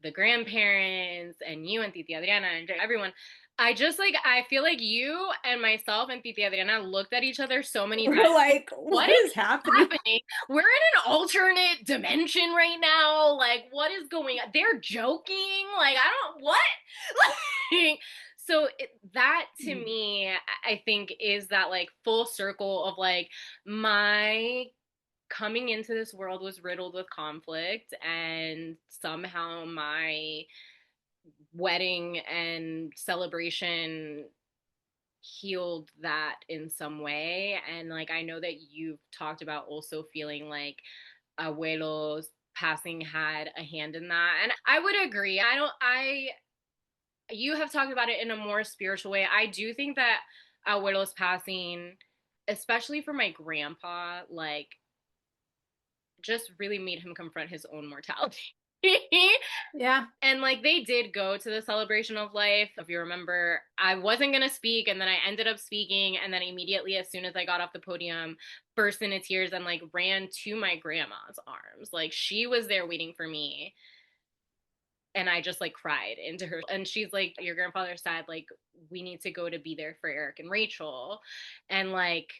the grandparents and you and Titi Adriana and everyone, I just like, I feel like you and myself and Titi Adriana looked at each other so many We're times. like, What what is is happening? happening? We're in an alternate dimension right now. Like, what is going on? They're joking. Like, I don't, what? Like, so that to me, I think is that like full circle of like my coming into this world was riddled with conflict, and somehow my wedding and celebration healed that in some way. And like, I know that you've talked about also feeling like abuelos passing had a hand in that. And I would agree. You have talked about it in a more spiritual way. I do think that abuelos passing, especially for my grandpa, like just really made him confront his own mortality. Yeah. And like they did go to the celebration of life. If you remember, I wasn't going to speak and then I ended up speaking. And then immediately, as soon as I got off the podium, burst into tears and like ran to my grandma's arms. Like she was there waiting for me. And I just like cried into her. And she's like, your grandfather's sad. Like, we need to go to be there for Eric and Rachel. And like,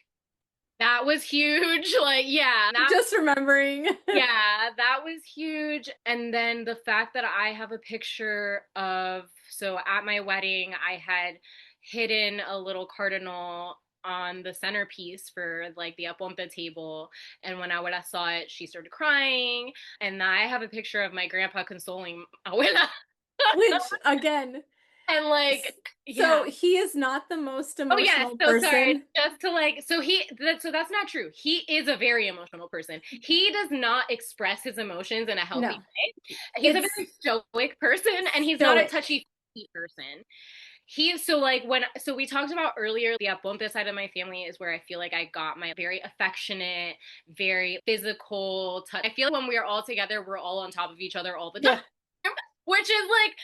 that was huge. Like, yeah, Just remembering. yeah, that was huge. And then the fact that I have a picture of, so at my wedding, I had hidden a little cardinal on the centerpiece for like the Aponte table. And when Abuela saw it, she started crying. And I have a picture of my grandpa consoling Abuela. Which, again, And like, yeah. so he is not the most Oh yeah, emotional so sorry. person. Just to like, so that's not true. He is a very emotional person. He does not express his emotions in a healthy No, way. He's a it's very stoic person, and he's not a stoic. touchy person. He's so like when so we talked about earlier, the Aponte side of my family is where I feel like I got my very affectionate, very physical touch. I feel like when we are all together, we're all on top of each other all the time, Yeah, which is like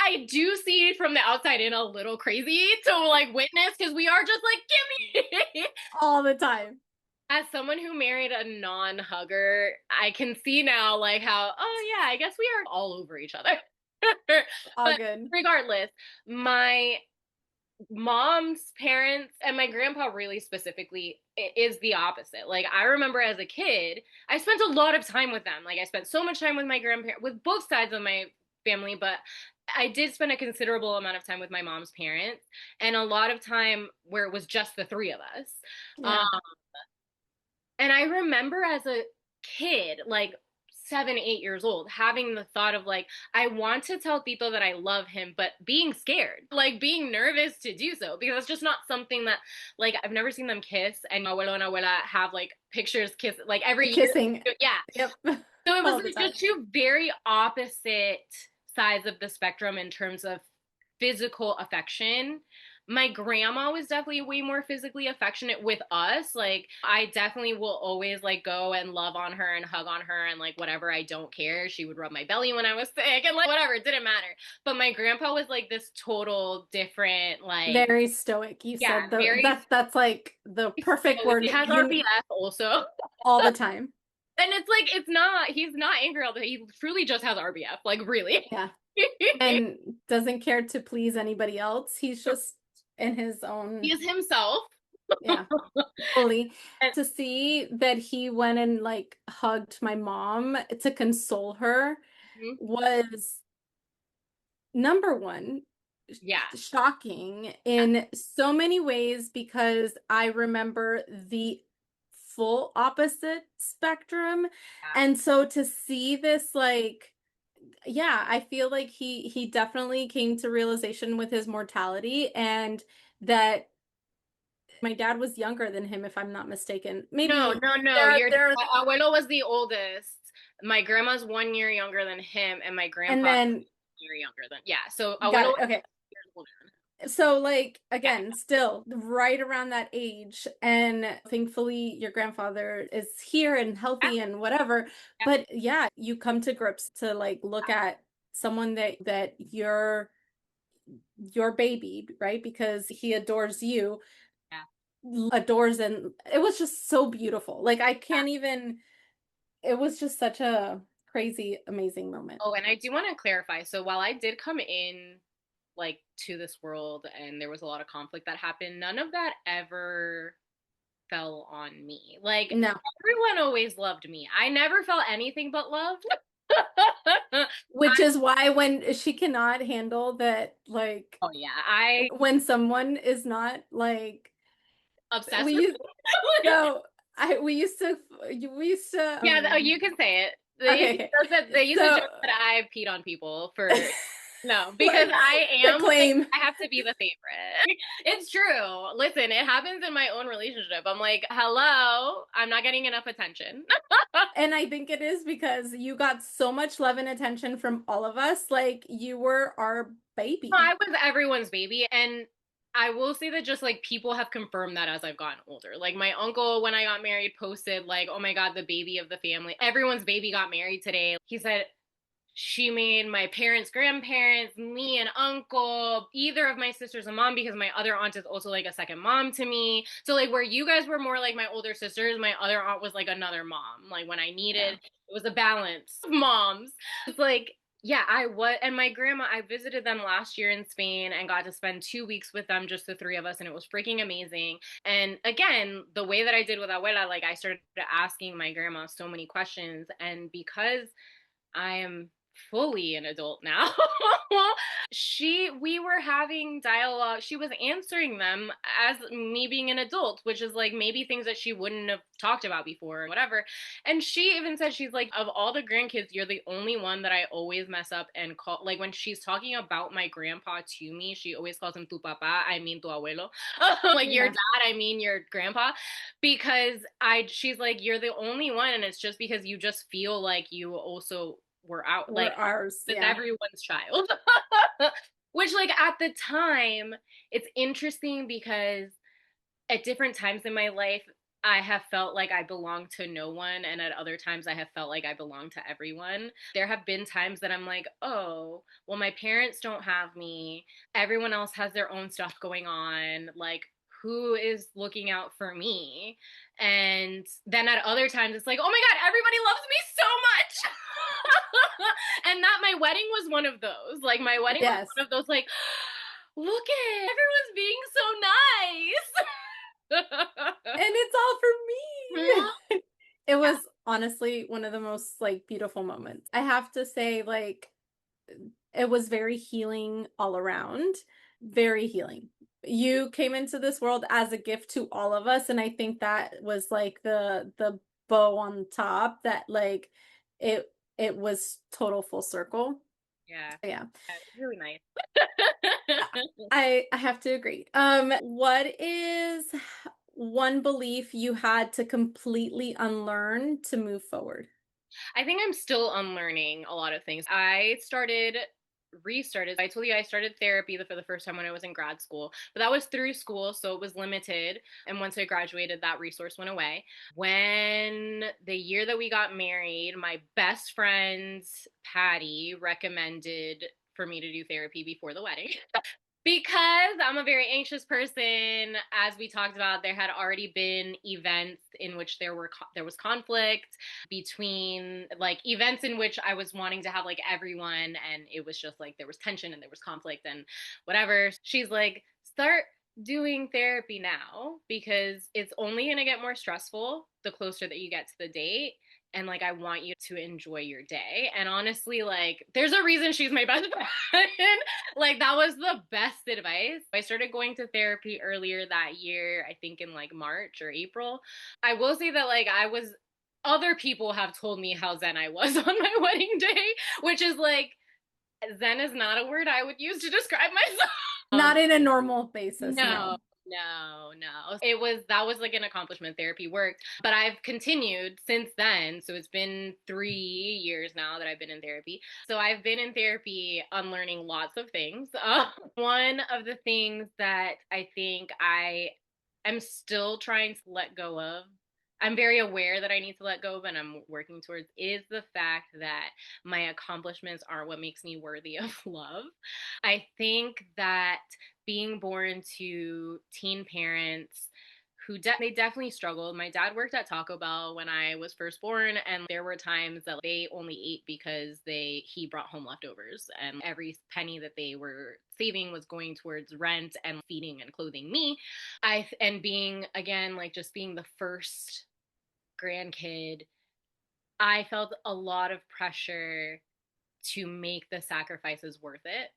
I do see from the outside in a little crazy to like witness because we are just like, give me. all the time. As someone who married a non-hugger, I can see now like how, oh yeah, I guess we are all over each other. All But good. regardless, my mom's parents and my grandpa really specifically is the opposite. Like I remember as a kid, I spent a lot of time with them. Like I spent so much time with my grandparents, with both sides of my family, but I did spend a considerable amount of time with my mom's parents and a lot of time where it was just the three of us. Yeah. And I remember as a kid, like 7, 8 years old, having the thought of like, I want to tell Tito that I love him, but being scared, like being nervous to do so, because it's just not something that, like, I've never seen them kiss, and abuelo and abuela have like pictures kiss like every year. Kissing. Yeah. Yep. So it was All the like time. just two very opposite sides of the spectrum in terms of physical affection. My grandma was definitely way more physically affectionate with us. Like I definitely will always like go and love on her and hug on her and like whatever, I don't care. She would rub my belly when I was sick and like whatever, it didn't matter. But my grandpa was like this total different like Very stoic. You yeah, said the very that's like the perfect stoic. word. He has You RBF also. all the time. And it's like it's not he's not angry all the time. He truly just has RBF. Like really. Yeah. And doesn't care to please anybody else. He's just in his He own, is himself. yeah, fully. And To see that he went and like hugged my mom to console her mhm, was number one yeah. shocking in so many ways because I remember the full opposite spectrum. Yeah. And so to see this like yeah, I feel like he definitely came to realization with his mortality and that my dad was younger than him if I'm not mistaken. No, Maybe no, no. there Your there abuelo was the oldest. My grandma's 1 year younger than him, and my and grandpa then 1 year younger than. Yeah, so got abuelo it. was Okay. 6 years older. So like Yeah, again, still right around that age and thankfully your grandfather is here and yeah, healthy and whatever. yeah, But yeah, you come to grips to like look at someone that your baby, right? Because he adores you. yeah. adores, and it was just so beautiful. Like I can't even, it was just such a crazy, amazing moment. Oh, and I do want to clarify. So while I did come in like to this world and there was a lot of conflict that happened, none of that ever fell on me. Like No, everyone always loved me. I never felt anything but love. which is why when she cannot handle that, like Oh yeah, I when someone is not like obsessed we with used no, I we used to yeah, oh, you can say it. okay, They used to so joke that I peed on people for no, because like I the am like claim. I have to be the favorite. It's true. Listen, it happens in my own relationship. I'm like, hello, I'm not getting enough attention. And I think it is because you got so much love and attention from all of us. Like you were our baby. I was everyone's baby, and I will say that just like people have confirmed that as I've gotten older. Like my uncle, when I got married, posted like, "Oh my God, the baby of the family. Everyone's baby got married today." He said, she made my parents, grandparents, me, and uncle, either of my sisters a mom because my other aunt is also like a second mom to me. So like where you guys were more like my older sisters, my other aunt was like another mom. Like when I Yeah. needed, it was a balance of moms. It's like yeah, I was, and my grandma, I visited them last year in Spain and got to spend 2 weeks with them, just the three of us, and it was freaking amazing. And again, the way that I did with Abuela, like I started asking my grandma so many questions, and because I am fully an adult now. We were having dialogue. She was answering them as me being an adult, which is like maybe things that she wouldn't have talked about before or whatever. And she even said, she's like, of all the grandkids, you're the only one that I always mess up and call. Like when she's talking about my grandpa to me, she always calls him tu papa. I mean tu abuelo. Like your Yeah. dad, I mean your grandpa, because she's like, you're the only one, and it's just because you just feel like you also were out, Were like ours. it's Yeah. everyone's child. Which like at the time, it's interesting because at different times in my life, I have felt like I belong to no one, and at other times, I have felt like I belong to everyone. There have been times that I'm like, oh, well, my parents don't have me. Everyone else has their own stuff going on. Like, who is looking out for me? And then at other times, it's like, oh my God, everybody loves me so much. And that my wedding was one of those. Like, my wedding was Yes. one of those, like, look at everyone's being so nice. And it's all for me. It was honestly one of the most like beautiful moments. I have to say, like, it was very healing all around, very healing. You came into this world as a gift to all of us, and I think that was like the bow on top that like it it was total full circle. Yeah, So, yeah. it was really nice. I have to agree. What is one belief you had to completely unlearn to move forward? I think I'm still unlearning a lot of things. Restarted. I told you I started therapy for the first time when I was in grad school, but that was through school, so it was limited. And once I graduated, that resource went away. When the year that we got married, my best friend, Patty, recommended for me to do therapy before the wedding. Because I'm a very anxious person, as we talked about, there had already been events in which there was conflict between like events in which I was wanting to have like everyone, and it was just like there was tension and there was conflict and whatever. She's like, start doing therapy now because it's only going to get more stressful the closer that you get to the date, and like I want you to enjoy your day. And honestly, like there's a reason she's my best friend. Like that was the best advice. I started going to therapy earlier that year, I think in like March or April. I will say that like other people have told me how zen I was on my wedding day, which is like zen is not a word I would use to describe myself. Not in a normal basis, No, no. no. That was like an accomplishment. Therapy worked, but I've continued since then. So it's been 3 years now that I've been in therapy. So I've been in therapy unlearning lots of things. One of the things that I think I am still trying to let go of, I'm very aware that I need to let go of and I'm working towards, is the fact that my accomplishments aren't what makes me worthy of love. I think that being born to teen parents they definitely struggled. My dad worked at Taco Bell when I was first born, and there were times that they only ate because he brought home leftovers, and every penny that they were saving was going towards rent and feeding and clothing me. And being, again, like, just being the first grandkid, I felt a lot of pressure to make the sacrifices worth it.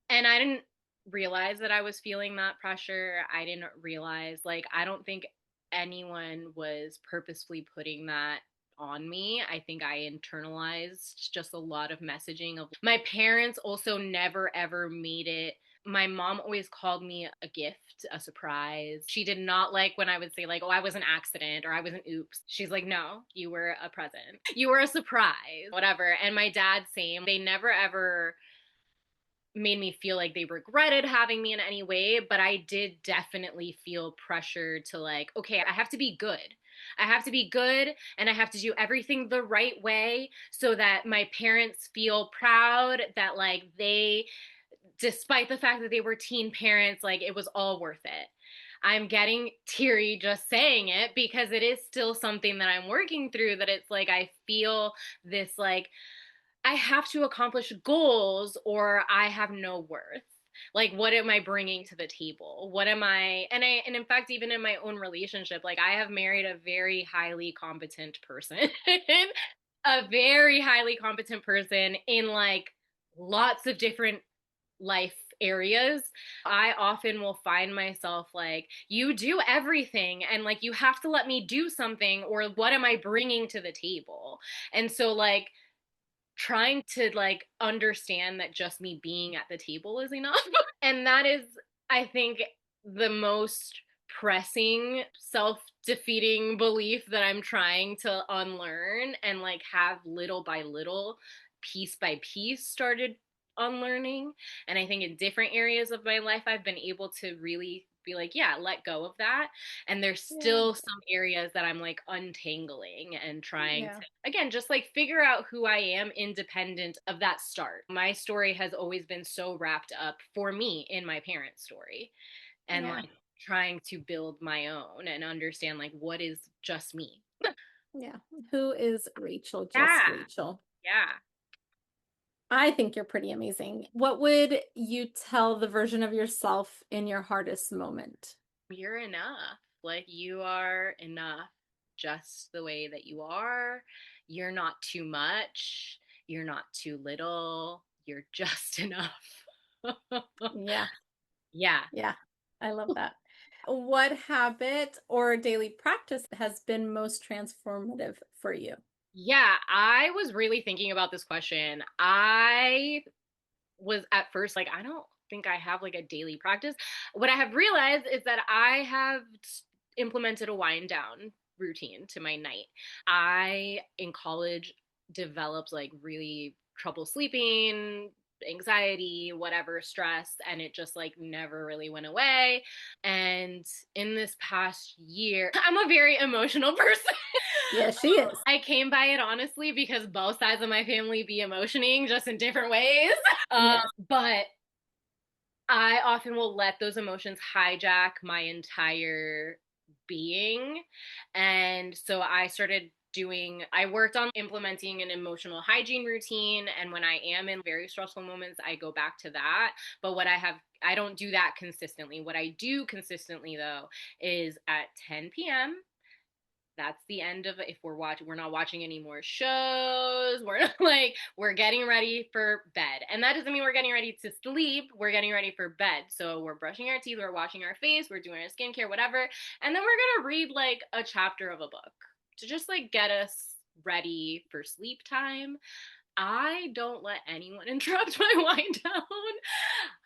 And I didn't realize that I was feeling that pressure. I didn't realize, like, I don't think anyone was purposefully putting that on me. I think I internalized just a lot of messaging of my parents also never ever made it. My mom always called me a gift, a surprise. She did not like when I would say, like, oh, I was an accident or I was an oops. She's like, no, you were a present. You were a surprise, whatever. And my dad, same. They never ever made me feel like they regretted having me in any way, but I did definitely feel pressure to, like, okay, I have to be good. I have to be good and I have to do everything the right way so that my parents feel proud that, like, they, despite the fact that they were teen parents, like, it was all worth it. I'm getting teary just saying it because it is still something that I'm working through, that it's like I feel this, like, I have to accomplish goals or I have no worth. Like, what am I bringing to the table? What am I, and in fact, even in my own relationship, like, I have married a very highly competent person, a very highly competent person in, like, lots of different life areas. I often will find myself like, you do everything and, like, you have to let me do something, or what am I bringing to the table? And so, like, trying to, like, understand that just me being at the table is enough. And that is, I think, the most pressing self-defeating belief that I'm trying to unlearn and, like, have little by little, piece by piece, started unlearning. And I think in different areas of my life I've been able to really be like, yeah, let go of that. And there's Yeah. still some areas that I'm, like, untangling and trying Yeah. to, again, just, like, figure out who I am independent of that start. My story has always been so wrapped up for me in my parents' story, and, Yeah. like, trying to build my own and understand, like, what is just me. Yeah. Who is Rachel? Just Yeah. Rachel. Yeah. I think you're pretty amazing. What would you tell the version of yourself in your hardest moment? You're enough. Like, you are enough just the way that you are. You're not too much. You're not too little. You're just enough. Yeah. Yeah. Yeah. I love that. What habit or daily practice has been most transformative for you? Yeah. I was really thinking about this question. I was at first like, I don't think I have, like, a daily practice. What I have realized is that I have implemented a wind down routine to my night. I, in college, developed, like, really trouble sleeping, anxiety, whatever, stress, and it just, like, never really went away. And in this past year, I'm a very emotional person. Yeah, she is. I came by it honestly because both sides of my family be emotioning, just in different ways. Yes. But I often will let those emotions hijack my entire being. And so I worked on implementing an emotional hygiene routine. And when I am in very stressful moments, I go back to that. But I don't do that consistently. What I do consistently, though, is at 10 p.m., that's the end of it. If we're not watching any more shows, we're like, we're getting ready for bed. And that doesn't mean we're getting ready to sleep, we're getting ready for bed. So we're brushing our teeth, we're washing our face, we're doing our skincare, whatever, and then we're gonna read, like, a chapter of a book to just, like, get us ready for sleep time. I don't let anyone interrupt my wind down.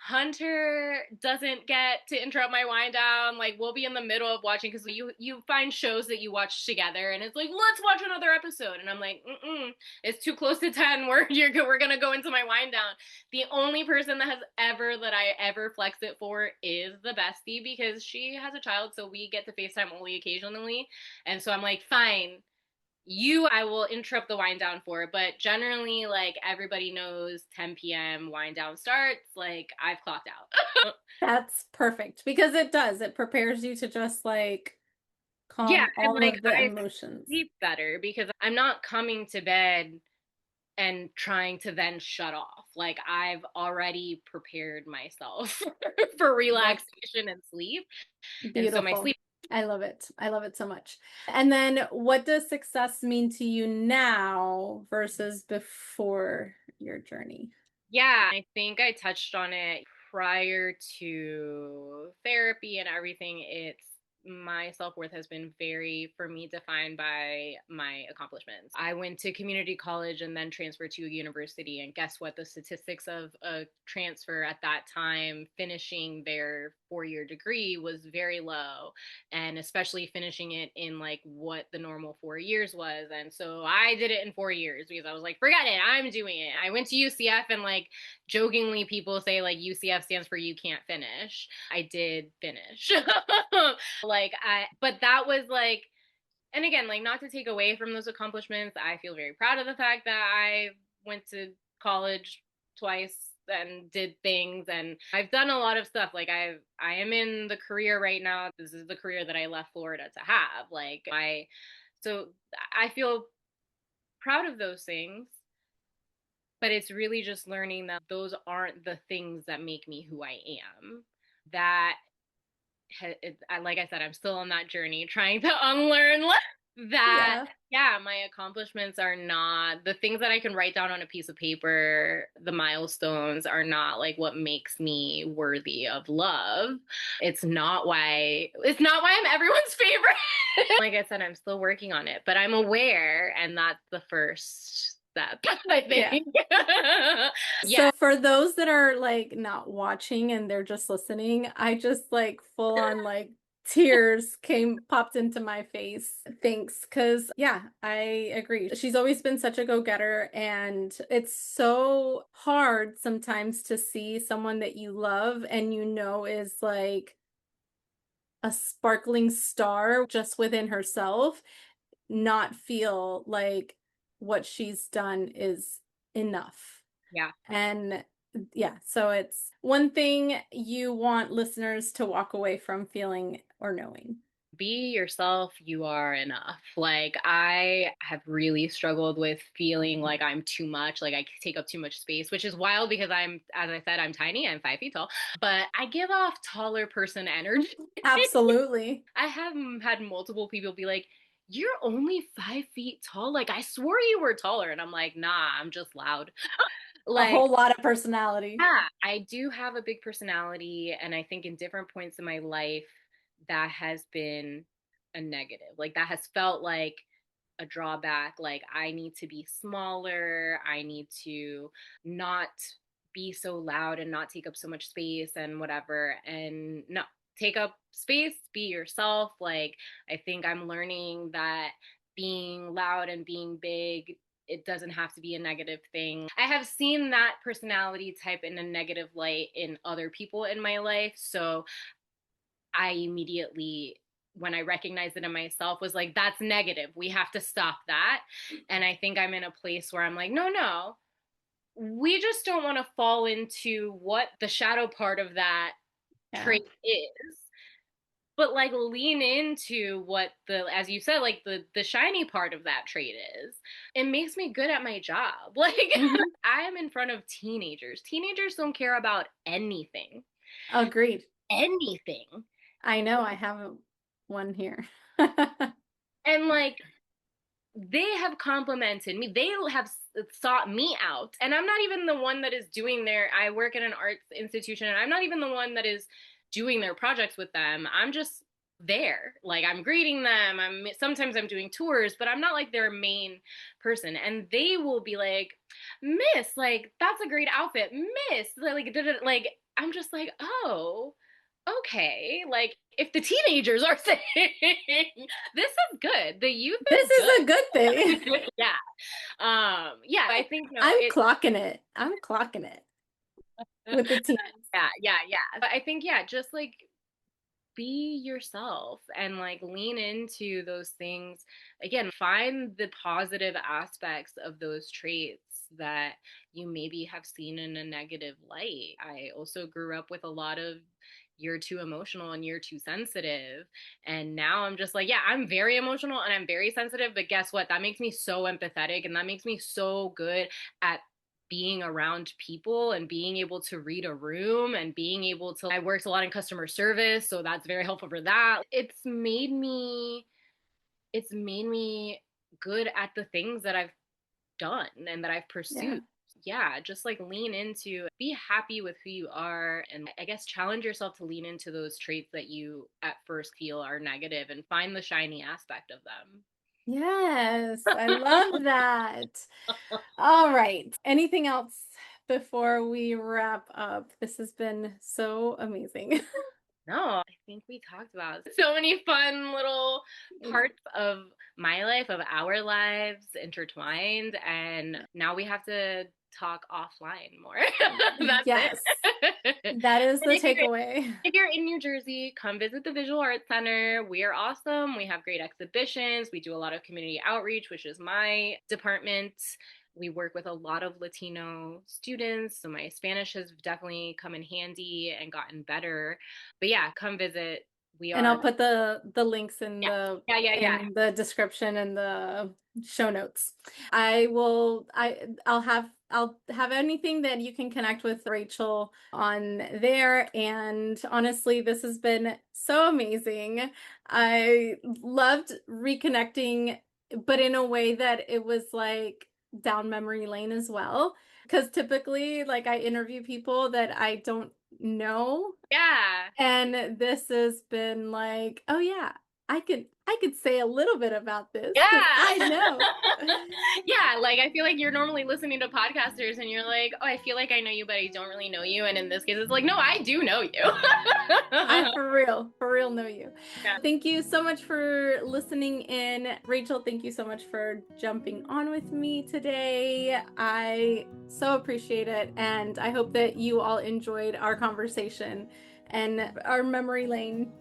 Hunter doesn't get to interrupt my wind down. Like, we'll be in the middle of watching, because you find shows that you watch together, and it's like, let's watch another episode, and I'm like, it's too close to 10. We're gonna go into my wind down. The only person that I ever flex it for is the bestie, because she has a child, so we get to FaceTime only occasionally, and so I'm like, fine, You, I will interrupt the wind down for, but generally, like everybody knows 10 p.m. wind down starts. Like I've clocked out. That's perfect because it does. It prepares you to just like Yeah, calm and all like of the I emotions. sleep better because I'm not coming to bed and trying to then shut off. Like I've already prepared myself for That's relaxation and sleep. And so my beautiful. sleep, I love it. I love it so much. And then what does success mean to you now versus before your journey? yeah, I think I touched on it prior to therapy and everything. It's my self worth has been very, for me, defined by my accomplishments. I went to community college and then transferred to a university. And guess what? The statistics of a transfer at that time, finishing their 4 year degree, was very low. And especially finishing it in like what the normal 4 years was. And so I did it in 4 years because I was like, forget it, I'm doing it. I went to UCF and like jokingly people say like UCF stands for you can't finish. I did finish. Like but that was like, and again, like not to take away from those accomplishments, I feel very proud of the fact that I went to college twice and did things, and I've done a lot of stuff. Like I am in the career right now. This is the career that I left Florida to have. Like so I feel proud of those things, but it's really just learning that those aren't the things that make me who I am. That like I said, I'm still on that journey trying to unlearn that. Yeah. Yeah, my accomplishments are not the things that I can write down on a piece of paper. The milestones are not like what makes me worthy of love. It's not why I'm everyone's favorite. Like I said, I'm still working on it, but I'm aware, and that's the first step, I Yeah. think. Yeah. So for those that are like not watching and they're just listening, I just like full on like tears came popped into my face. Thanks. Cause yeah, I agree. She's always been such a go-getter, and it's so hard sometimes to see someone that you love and you know is like a sparkling star just within herself, not feel like what she's done is enough. Yeah. And yeah, so it's one thing you want listeners to walk away from feeling or knowing. Be yourself, you are enough. Like I have really struggled with feeling like I'm too much, like I take up too much space, which is wild because I'm, as I said, I'm tiny, I'm 5 feet tall, but I give off taller person energy. Absolutely. I have had multiple people be like, you're only 5 feet tall, like I swore you were taller, and I'm like, nah, I'm just loud. A Like, whole lot of personality. yeah, I do have a big personality, and I think in different points in my life that has been a negative. Like that has felt like a drawback. Like I need to be smaller, I need to not be so loud and not take up so much space and whatever. And no, take up space, be yourself. Like I think I'm learning that being loud and being big, it doesn't have to be a negative thing. I have seen that personality type in a negative light in other people in my life. So I immediately, when I recognized it in myself, was like, that's negative. We have to stop that. And I think I'm in a place where I'm like, no, no, we just don't want to fall into what the shadow part of that Yeah. trait is, but like lean into what the, as you said, like the shiny part of that trait is. It makes me good at my job. Like Hmm. I am in front of teenagers don't care about anything, Agreed. anything. I know I have one here. And like they have complimented me, they have sought me out, and I'm not even the one that is doing their, I work at an arts institution and I'm not even the one that is doing their projects with them. I'm just there, like I'm greeting them, I'm sometimes I'm doing tours, but I'm not like their main person. And they will be like, miss, like that's a great outfit, miss, like I'm just like, oh, okay, like if the teenagers are saying this is good, the youth This is is good. a good thing. Yeah. Yeah, I think no, I'm it clocking it. I'm clocking it with the teens. yeah, yeah, yeah. But I think yeah, just like be yourself and like lean into those things. Again, find the positive aspects of those traits that you maybe have seen in a negative light. I also grew up with a lot of you're too emotional and you're too sensitive. And now I'm just like, yeah, I'm very emotional and I'm very sensitive, but guess what? That makes me so empathetic and that makes me so good at being around people and being able to read a room and being able to, I worked a lot in customer service, so that's very helpful for that. It's made me good at the things that I've done and that I've Yeah. pursued. Yeah, just like lean into, be happy with who you are, and I guess challenge yourself to lean into those traits that you at first feel are negative and find the shiny aspect of them. Yes, I love that. All right. Anything else before we wrap up? This has been so amazing. No, I think we talked about so many fun little parts of my life, of our lives intertwined, and now we have to talk offline more. That's Yes, it. that is And the takeaway. if you're in New Jersey, come visit the Visual Arts Center. We are awesome. We have great exhibitions. We do a lot of community outreach, which is my department. We work with a lot of Latino students, so my Spanish has definitely come in handy and gotten better. But yeah, come visit. We And are, I'll put the links yeah, yeah. in the description and the show notes. I'll have anything that you can connect with Rachel on there. And honestly, this has been so amazing. I loved reconnecting, but in a way that it was like down memory lane as well. Because typically, like, I interview people that I don't know, Yeah. and this has been like, oh yeah, I could say a little bit about this because I Yeah. know. Yeah, like I feel like you're normally listening to podcasters and you're like, oh, I feel like I know you, but I don't really know you. And in this case, it's like, no, I do know you. I for real know you. Yeah. Thank you so much for listening in. Rachel, thank you so much for jumping on with me today. I so appreciate it. And I hope that you all enjoyed our conversation and our memory lane.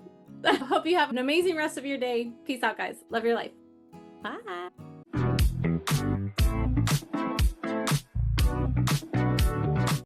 I hope you have an amazing rest of your day. Peace out, guys. Love your life. Bye.